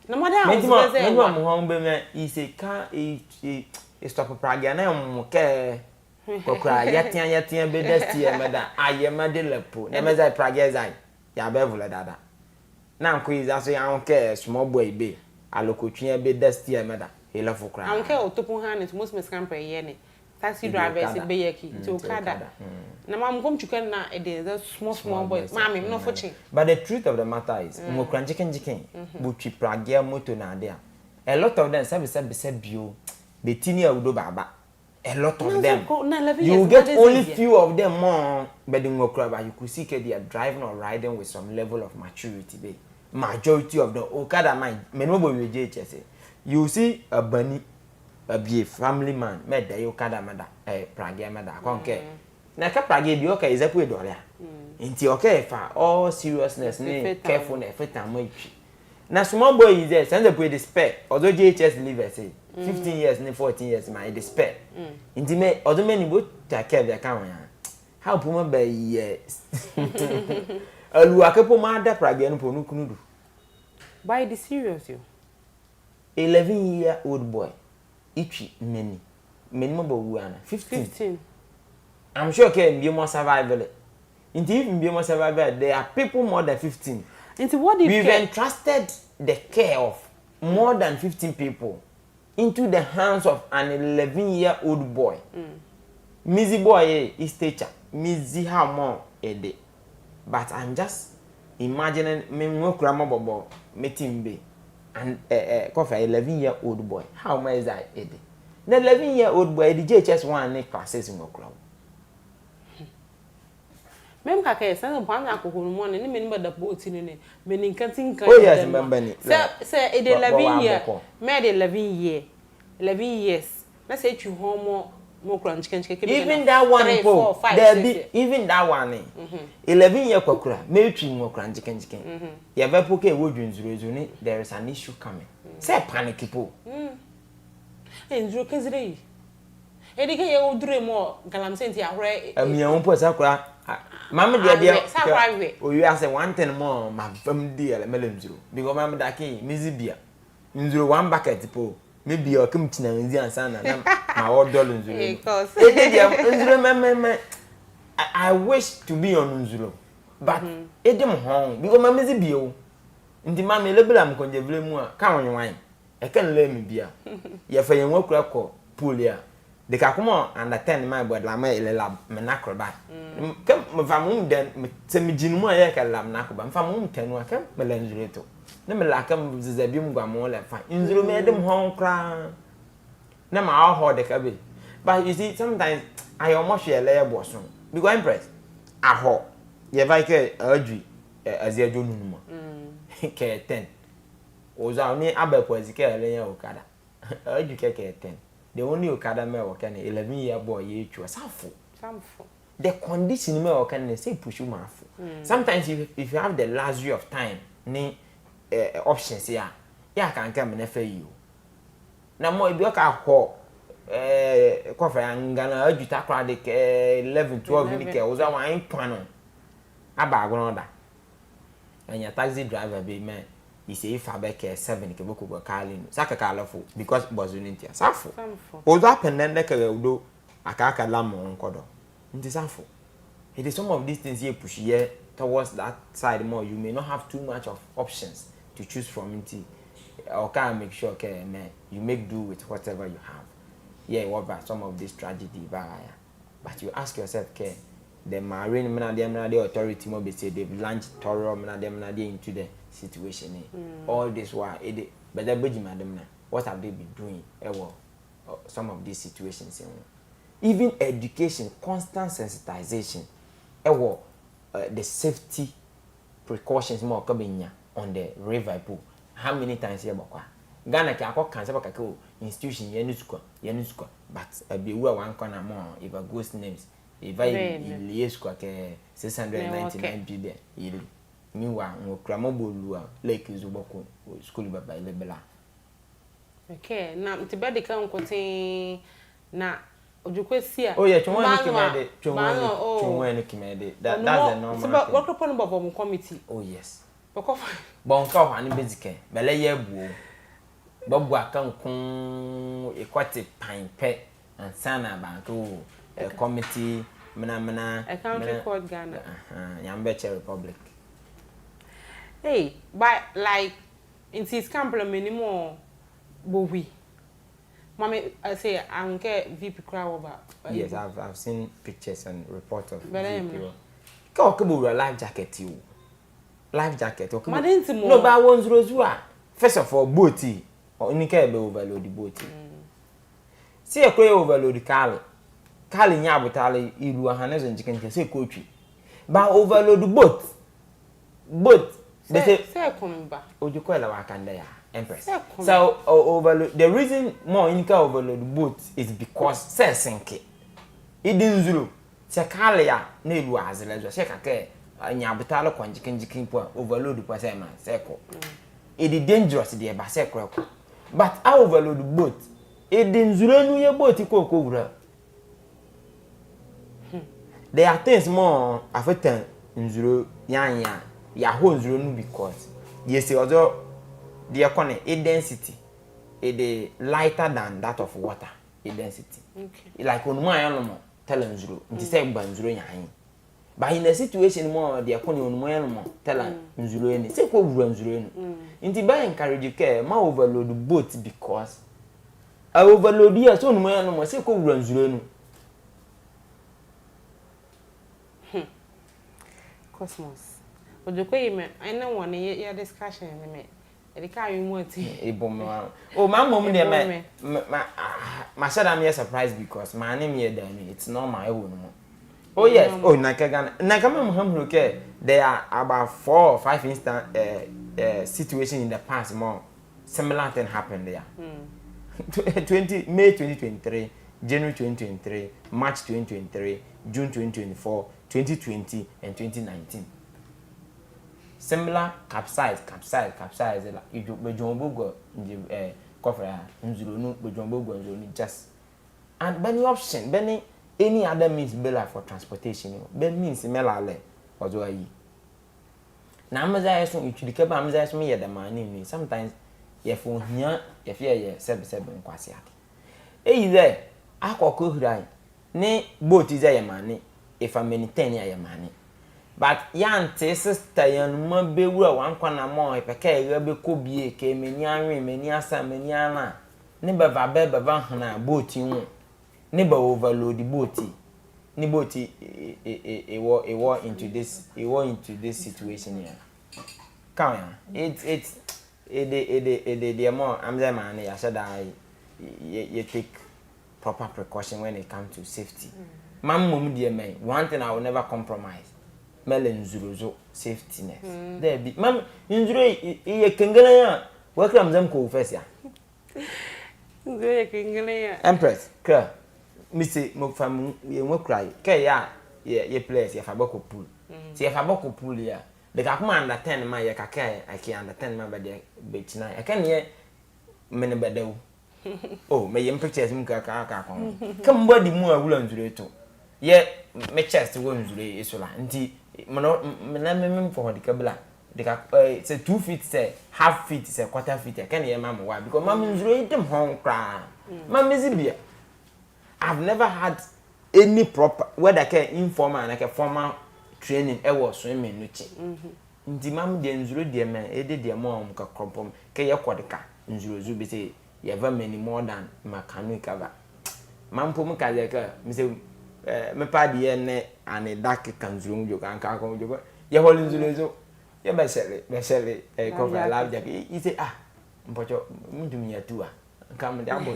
na madam me mo hon be me is a car e stop praga na mo ke kokra yatia be dusty e meda ayema de lepo na me zai praga zai ya be vula dada na nko is aso ya nke small boy be alokotwia be dusty e meda e lefo kra anke otopo hanet most mes camper ye ne taxi drivers be yeki to kada na mam kom chukan na e dey small boy mama me no fochi. But the truth of the matter is mo kran chicken butwi praga moto na ade a lot of them say bio the tini awudo baba. A lot of them. You get only few of them more, but in Mokraba, you could see they are driving or riding with some level of maturity. Be majority of them, Okada mind, menobody with JHS. You see a bunny, a be family man, made the Okada mother, a Praga mother, conquer. Naka Praga, be okay, is a good dollar. Into okay, for all seriousness, carefulness, for time. Now, small boy is there, send the way the spec, although JHS live, I say. 15 years and 14 years my despair. Intimate other many would take care of their camera. How Puma Bay yes. A Luakapo Mada Pragan Ponukunudu. By the serious you 11-year-old boy. Each many mobile 15. I'm sure can be more survival. Indeed, even be more survival. There are people more than 15. Into what if we've entrusted the care of more than 15 people into the hands of an 11-year-old boy. Mizzy boy is teacher. Mizzy how more a day. But I'm just imagining me no grammar bobo meeting be and coffee 11-year-old boy. How much is that a day? The 11-year-old boy the JHS one classes in club. Mem kaka say no pan akoko no ne me nimba da boat ni ne me nin kantin kan. Oh yes, remember ni. Say e dey 11 year. Me dey 11 years. Na say twu homo mo kura nchike even that one 3, 4, 5, there be even that one 11 year kwakura me twu mo kura nchike. Ya be poke e wodwunzuru ni there is an issue coming. Say panic people. Nzuru kezire yi. E dey ke ye odure mo galamsenti ahore. Amiya won po sakura Mama dear, oh, you ask one thing more, my fam dear, melanzuru. Because Mamma Daki, Missy Beer. Inzuru one bucket po, maybe you're coming to Nanzia and Sana, my old dollars. I wish to be on Unzuru, but it dem home because my Missy Beer. In the mammy label, I'm going to blame more, come on your wine. I can't let me beer. You're for your work record, pull here. The Kakumo and attend my board la me lab menacro ba. Come famum den me jinmu ayeka lam nakoba. Famum tenu akam melanzureto. Na me lakam zezabim gwamo la fa. Inzuru me dem hon kra. Na ma all the cabbage. But you see sometimes I almost share layer boson. Because impress. Aho. Ye like urge azia jonu no ke 10 oza ni abepo azike ele ya okada aju ke 10 the only okada me wo kan 11 year boy ye twa samfo the condition me wo kan say push you mafu sometimes if you have the luxury of time ni options ya kan kan me na fa you na mo ebi o ka ko kofa ngana aju ta kra de 11 12 ni ke oza wan pano aba agro da anya taxi driver be man he say if abek 7 ke boku go kalin saka kalafo because bozunity safo oza pendende ke udo akaka lamo nkodo nti safo it is some of these things you push here towards that side more you may not have too much of options to choose from nti or can make sure okay man you make do with whatever you have whatever some of this tragedy but you ask yourself okay the marine the authority mo be say they've launched thorough into the situation all this while but the madam what have they been doing some of these situations even education constant sensitization the safety precautions more coming on the river pool how many times here bakwa Ghana ki akọ kan se bakaka institution yenusko but be we one corner more if a ghost names if I Iliesco ke 699 billion ili miwa ngokramo bolu a lake zuboko school baba lebela okay na mtibade kan kotin na ojukwesi a chonwe kimede that's the normal so what propose no committee yes bokofa bonka ho ani basic bele ye buo babu akankun ekwate panpe ansana banko committee mena a country called Ghana Yambeche Republic hey but like in this camp minimum bowi mommy I say I get VP crowd over yes I've seen pictures and reports of VP ka okebo life jacket you life jacket okebo no ba 100 first of all boati onika be overload boati see ekwe overload kali nya abutale iru ahanezo njikenke say coach ba overload boat they say komba ojukola wakanda ya empress so overload the reason more inika overload boat is because say sinke idin zulu se kali ya na iru azelezo se kake nya abutale kwanjikenjikin po overload po say man say ko it is dangerous there ba say ko but I overload boat idin zulu enu ye boat ko wura there are things more affecting nzuro yanya ya ho nzuro no because yes also the economy density is lighter than that of water density okay like on my own tell nzuro nti say gba nzuro yan but in a situation more the economy on my own tell nzuro any say ko wura nzuro any nti by encourage care ma overload boat because I overload here so on my own say ko wura nzuro any Cosmos. Ojokwe me I know one your discussion me. E ka you want ebom oh my mom dey me my said I'm here surprised because my name here there it's not my own oh yes oh na kama muhamro ke there are about 4 or 5 instant situation in the past more similar thing happened there 20 May 2023 January 2023 March 2023 June 2024 2020 and 2019 similar capsize like you bejombogo cover nzuro no bejombogo nzuro ni just and many option any other means bela for transportation ben means melale ozo ayi na amaza yeso itulike ba amaza yeso me yedamani ni sometimes if ohia if ye sebe nkwase ade eyi there akoko hurai ne boat is ayamani if I maintain ayamani but yante sister yan ma bewura wankwana mo epeke ebe kobie ke meni anwe meni asa meni ana ne beva beba hana boat hu ne ba overload boat ni boat e into this situation here come it's the more I'm the man ya said you take proper precaution when it comes to safety. Mom, dear man, one thing I will never compromise melon zurozo safetyness there be mam injury ye kengele welcome them ko first ya Nzure kengele empress ka misi mo fam ye mo cry ka ya ye place ye fa bako pool ti ye fa bako pool ya de ka kuma under 10 ma ye ka I can under 10 ma ba de betina I can ye mene bedew oh me yem pictures mu ka kon kam body mu awula nzure to ye me chest wo nzure isola nti na me for the kabla de ka say 2 feet say half feet say quarter feet can ye mama why because mama nzure dem hon kra mama zibia I've never had any proper whether can informal and like a formal training e was swimming no chi nti mama de nzure de me e de mo am ka kompom ke ye kodeka nzure zu be say you have many more than makanu cover mampo mu kaje ka me say me pa de ne ane dark kanzuru jo kan ka ko jo ye holin zuru zo ye be sele ko fa lab jacket you say mpocho mundum ya tuwa kam de abo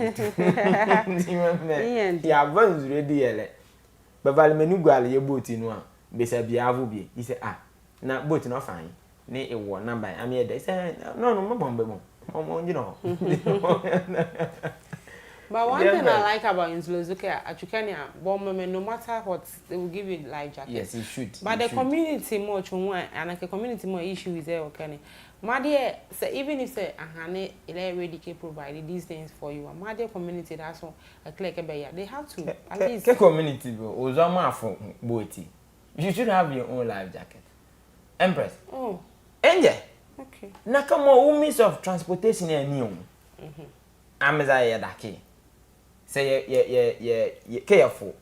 ya ban zuru de yele be val menu gwale ye boti no a be sa bia avu bi you say na boti no fine ni e wo number am ye de say no mo bombe mo you know. But one thing I like about Insulozuke, Achukania, bomb no matter what, they will give you life jacket. Yes, it should. But the community more and like a community more issue is there, okay? My dear, so even if say Ahane already can provide these things for you, my dear community that's all a click a they have to at least community Ozama for Boti. You should have your own life jacket. Empress. Oh. Angel. Okay. Na kama means of transportation ya niyo. Ameza ya dake. Say ye careful.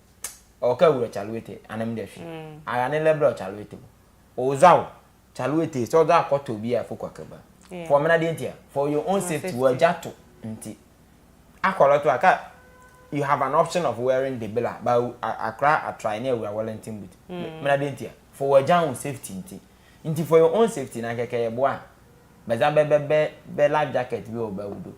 Oka wura chalwete anam de hwe. Aga ne lebra chalwete. Ozawo chalwete so za akoto bi afo kwakaba. For mena de ntia for your own safety wa jato nti. Akoloto aka you have an option of wearing the bela but akra try na we Wellington boot. Mena de ntia for wa own safety nti. Nti for your own safety na keke ye boa. Beza be life jacket bi obawudo.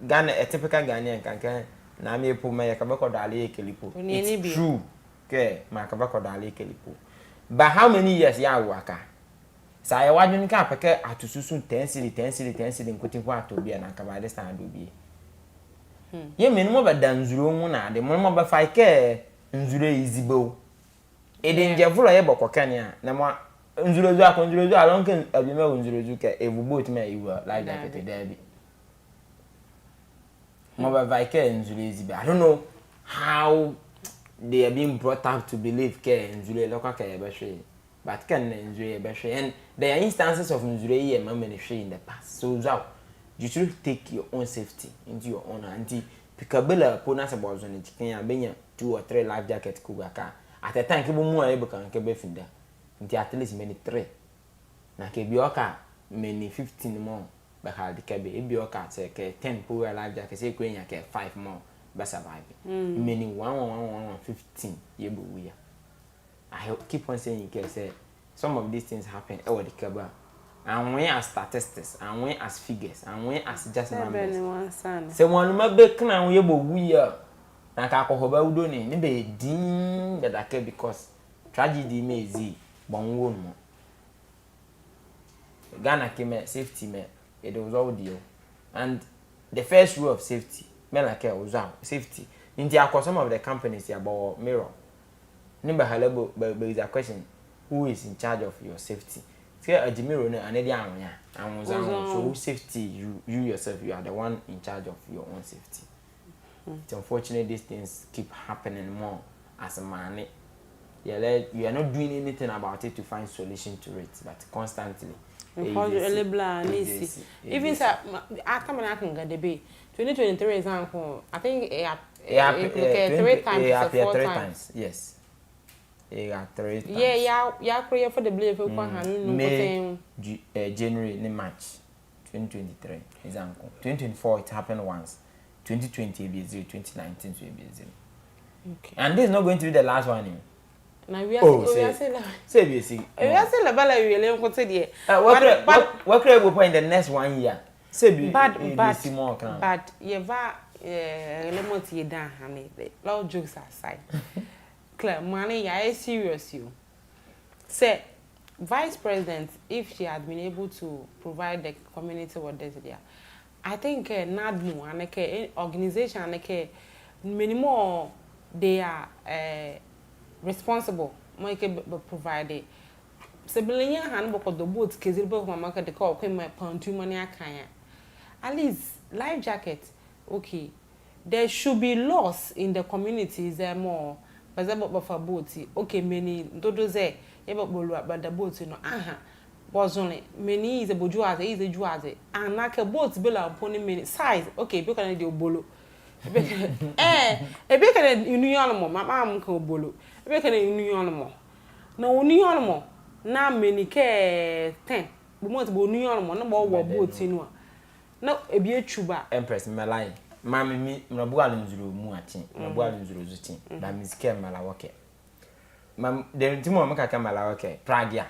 Ghana a typical Ghanaian can na me po me yakabako dale ekelipo. It's true. Okay, makabako dale ekelipo. But how many years ya waka? Sa ya wadun ka peke atususu 10 cedi nkotin kwa to bia na kaba this time do bi. Ye menimo ba danzuro mu na de mo ba fa ke nzuro izibo. Edinje vulo ye bokokane a na mo nzurozu akonzurozu alonke abime nzurozu ke evubo time iwa like that there Mobile Vike nzurezi be I don't know how they are being brought up to believe ke nzure loka ke yebehwe but can nzure yebehwe and there are instances of nzure ye mama in the past so you should take your own safety into your own anti pikabela pona se bozo ne chicken abenya 2 or 3 life jacket kubaka at a time ke bo mu ayebuka ke be finda nti at least many 3 na ke bi oka many 15 more ba ha de kebe e bi oka se ke 10 power life jacket se kwenya ke 5 more ba survive many 15 ye bo we I keep on saying ke say some of these things happen e wo de keba and when as statistics and when as figures and when as just numbers se wonu ma be kana ye bo we ya na ka akohoba udo ni be din be da ke because tragedy mezi bonwo no Ghana came safety me it was all deal and the first rule of safety me like was safety into some of the companies about mirror nimba halebo there is a question who is in charge of your safety say a mirror no and so safety you yourself you are the one in charge of your own safety. It's unfortunate these things keep happening more as a man. You are not doing anything about it to find solution to it, but constantly. Even after I can get the bay, 2023 example, I think 3 times or 4 times. Yes. Yeah, 3 times. Yeah, create for the blade for May, January, March 2023 example. 2024 it happened once. 2020 will be 0, 2019 will be 0. Okay. And this is not going to be the last one. Now we are say we see. We are still a bala we will go to the what can we in the next 1 year? Say but lemon down, honey. Loud jokes aside. Claire, money, I serious you. Say, vice president, if she had been able to provide the community what there's there, I think NADMO and organization and many more they are responsible. More provided. Sebelia handbook of the boats, Kizilbo, market the call, came my pound 2 money. At least life jacket, okay. There should be laws in the communities there more. But about for boats, okay, many dodo say, about the boats, you know, was only many is a bourgeois, is a juaze, and like a boat's bill upon a minute size, okay, because I do bolo. A bacon in New Animal, my mom called bolo, a bacon in New Animal. No new animal, now many care 10, but most new animal, no more boats in one. No, a be a chuba. Empress Malay. Mammy, me, Mabua Nzuru Muati, Mabua Nzuru Zuti, by Miss Kem Malawoke. Mam, there is more Maka Malawoke, Pragia,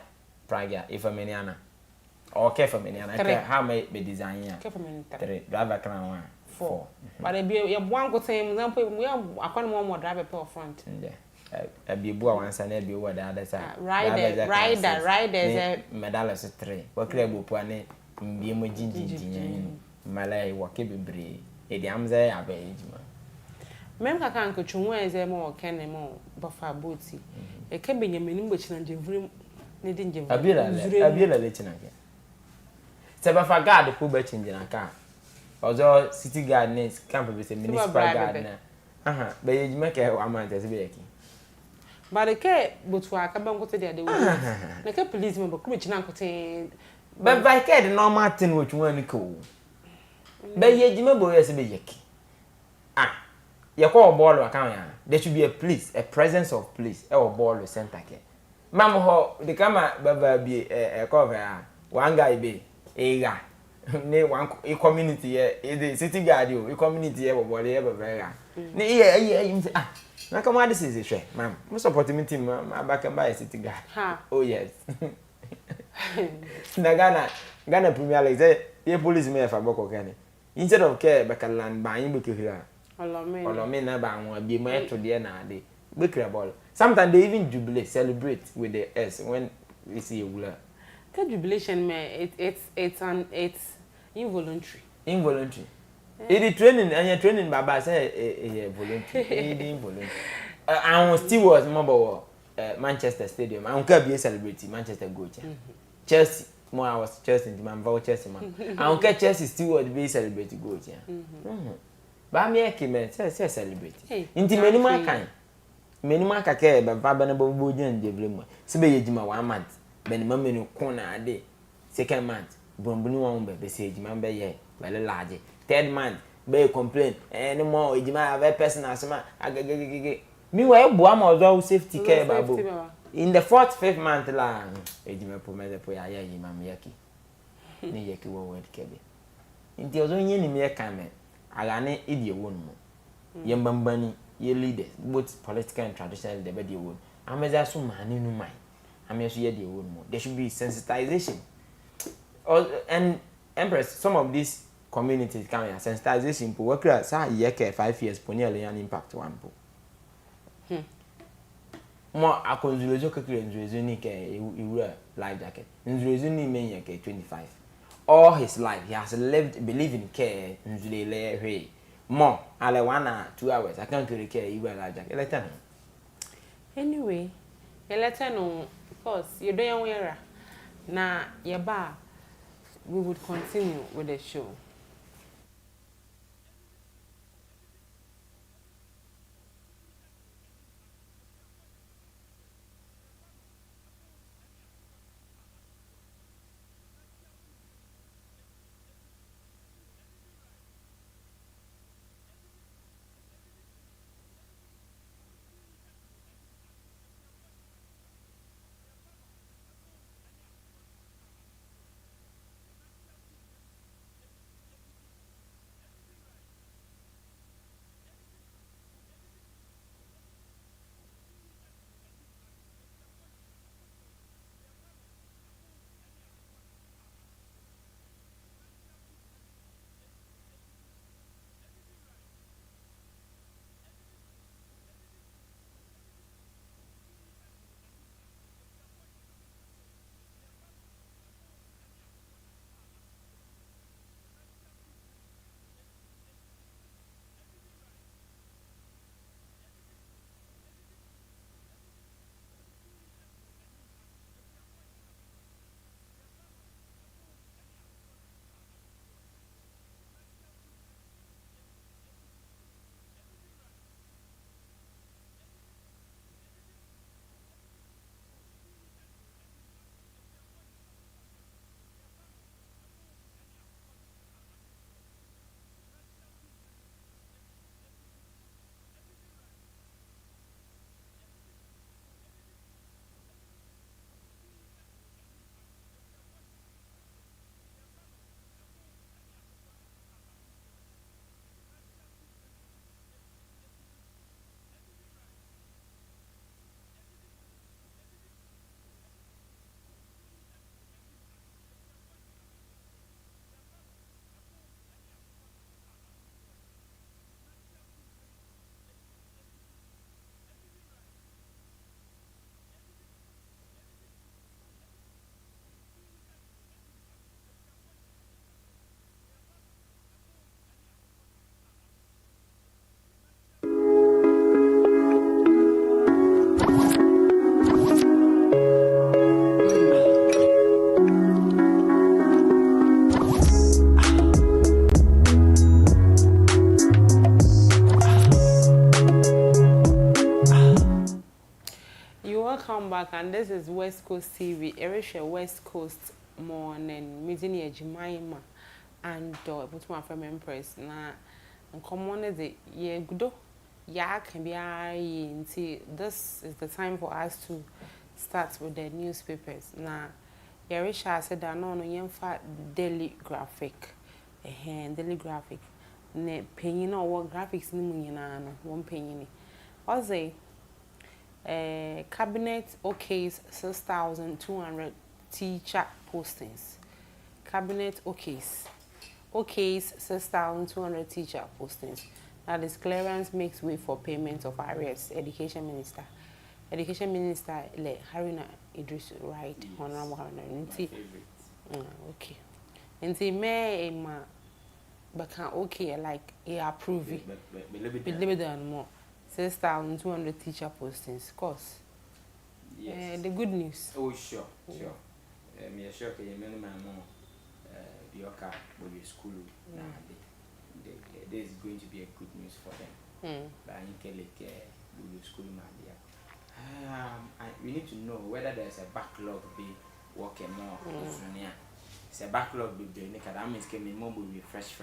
if a maniana. Or Kefa Maniana, how may be design? Three, driver crown 4. But a be a one good same example, we are a one more driver per front. A be boy once and a be what the other side. Rider, Medalas 3. What crab puane, be more ginger, Malay, Wakibi. Edi amze abe ejima mem kaka nko twonwa eze ma o kene mo bafa boti e ke benyamani mbochi na njevrim ne di njevrim abira le chinake se bafa guard ko ba chinjina ka ozo city guard ne camp be se municipal guard na aha be ejima ke amante se be yaki bare ke botu aka ba nkote de ade wo na ke police me ba ko china nkote ba ba ke de normal thing wo twonwa ni ko be ejima bo yes be yaki you call ball account ya there should be a presence of police e ball center ke mam ho the kama baba bi cover one guy be ega ne one community the city guard you community e ball e baba ne ye na come this is it mam mo support me team ma back and buy city guard oh yes na Ghana Premier League say ye police me fa boko kene instead of care bakalan ba yin bekira Olome na ba won abi mo eto de na ade bekira ball sometimes they even jubilate celebrate with the S when we see a wula that jubilation man it's involuntary it is training and your training baba say voluntary it is involuntary and still was member Manchester Stadium and can be celebrate Manchester go Chelsea more I was Chelsea man vouch Chelsea man and can Chelsea still would be celebrate go ba me ekime say celebrate inti menima kake ba ba na bo jan development se be yejima 1 month benima menu ko na ade second month bombuni won be se yejima be ye well large third month be complain any more yejima have personal asma agagagage mi wa ebu am ozo safety care babo in the 4th 5th month la yejima promesse po ya yejima me yaki ni yaki wo word kebe inti ozo nye ni me kame agane idie won mo yembambani ye leaders both political and traditional they be the won ameza so mani no mai ameso ye the won mo there should be sensitization and empress some of these communities can ya sensitization po work sa ye ke 5 years po ni ele an impact one po mo akonzulezo kekere nzulezo ni ke iwura life jacket nzulezo ni men ye ke 25 all his life he has lived believing care nzulele hwe more ale 1 or 2 hours I can't really care you like that election anyway election of course you don't wear na ye ba we would continue with the show. back, and this is West Coast TV. Erisha West Coast Morning. Meeting here, Jemima, and put my friend Empress. Na, and come on, the yeah, good. Yeah, can be I. This is the time for us to start with the newspapers. Na, Erisha said that no, yemfa daily graphic. Daily graphic. Ne penny or what graphics ni munyana no one penny. Also, cabinet okays 6,200 teacher postings. Cabinet okays 6,200 teacher postings. That is clearance makes way for payment of arrears. Education Minister le Haruna Idris, right? Honorable Haruna. Okay. Nti me ma baka okay like he approve it. Be more. 6,200 teacher postings. Of course. Yes. The good news. Oh, sure. Me sure that you many more Bioka will be school now. This is going to be a good news for them. But I think like will be school we need to know whether there's a backlog be working more. It's a backlog be doing it. That means can more will be fresh.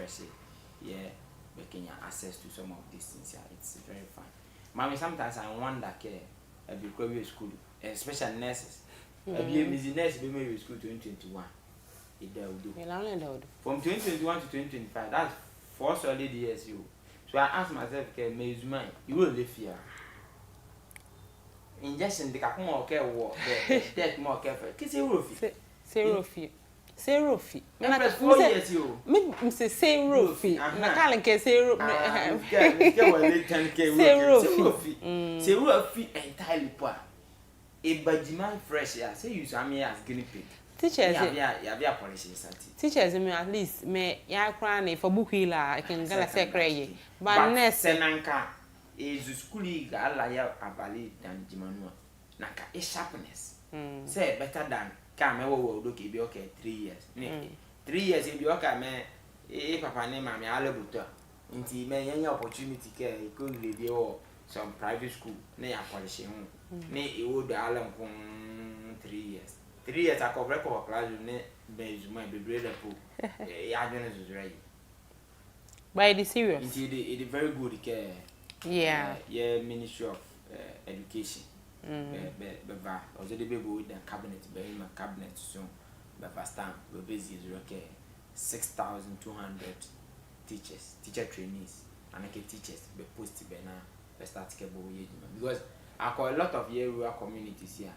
Yeah, making access to some of these things. Yeah, it's very fine. Mommy, sometimes I wonder, because school, especially nurses. If nurse be maybe school 2021, it will do. From 2021 to 2025, that's 4 solid years. So I ask myself, you will live here. Injection, the more care war, death more careful. Kiss a roofie. Say roofie. And I 4 years you. Me say roofie. I can't get say roofie. Say roofie entirely poor. A budget fresh, yeah. Say you saw me as guinea pig. Teachers, yeah, polishing something. Teachers, me at least me ya crying for book healer. I can get a secretary. But nurse Senanka is school gala ya avali than Jimanua. Naka is sharpness. Say better than. Come, will look if you okay 3 years. 3 years if you okay, man. Papa name mammy alabuta. Inti may any opportunity care, he could review some private school, nay a polishing. Nay, it would be alarm 3 years. 3 years I could record class, base might be bread pool. Agnes is ready. But it is serious. Indeed, it is very good care. Yeah, Ministry of Education. Beva also the baby with the cabinet, my cabinet soon. Beva stamp, we busy is okay. 6,200 teachers, teacher trainees, and I teachers be posted by now. We start to get because I call a lot of rural communities here.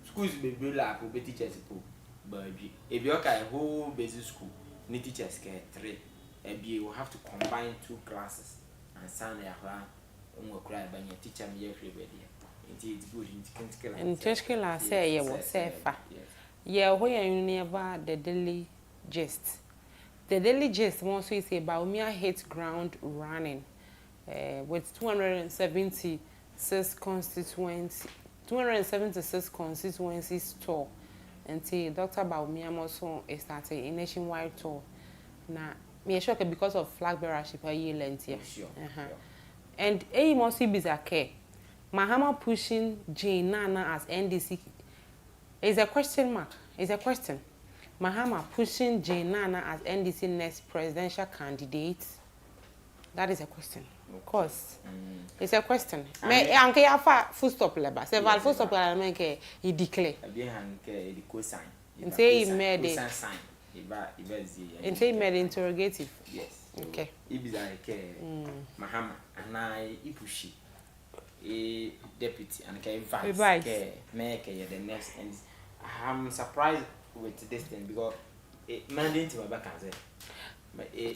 Schools be built like will be teachers pool, but if you okay a whole basic school, need teachers care 3. You will have to combine 2 classes and send their cry by your teacher me every day. It's good in Cheshkila say, yeah, was safer. Yeah, where you never the daily gist. The daily gist wants to say Baumia hits ground running with 276 constituencies tour. Until Dr. Baumia also started a nationwide tour. Now, me sure because of flag bearership a year length here. Sure. And a must be care. Mahama pushing Jane Nana as NDC is a question mark. Is a question. Mahama pushing Jane Nana as NDC next presidential candidate. That is a question. Of course, it's a question. Me anke ya fa full stop leba. Several full stop leba make he declare. The cosign. And say he made it. Sign. And say he made interrogative. Yes. Okay. Ibizake Mahama and I ipushi. A deputy and vice make the next, and I'm surprised with this thing because it mandate to my back as it.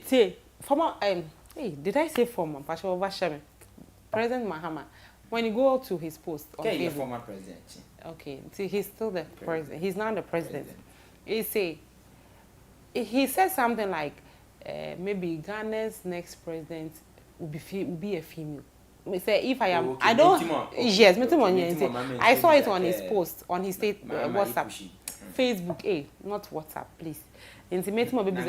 Say, former hey, did I say former? President Mahama, when you go to his post on Facebook, former president. Okay, see, he's still the president. He's not the president. He said something like, maybe Ghana's next president will be a female. Say if I am, okay, I don't. Yes, I saw it on his post, on his state WhatsApp, Facebook, not WhatsApp, please. Intimate my babies.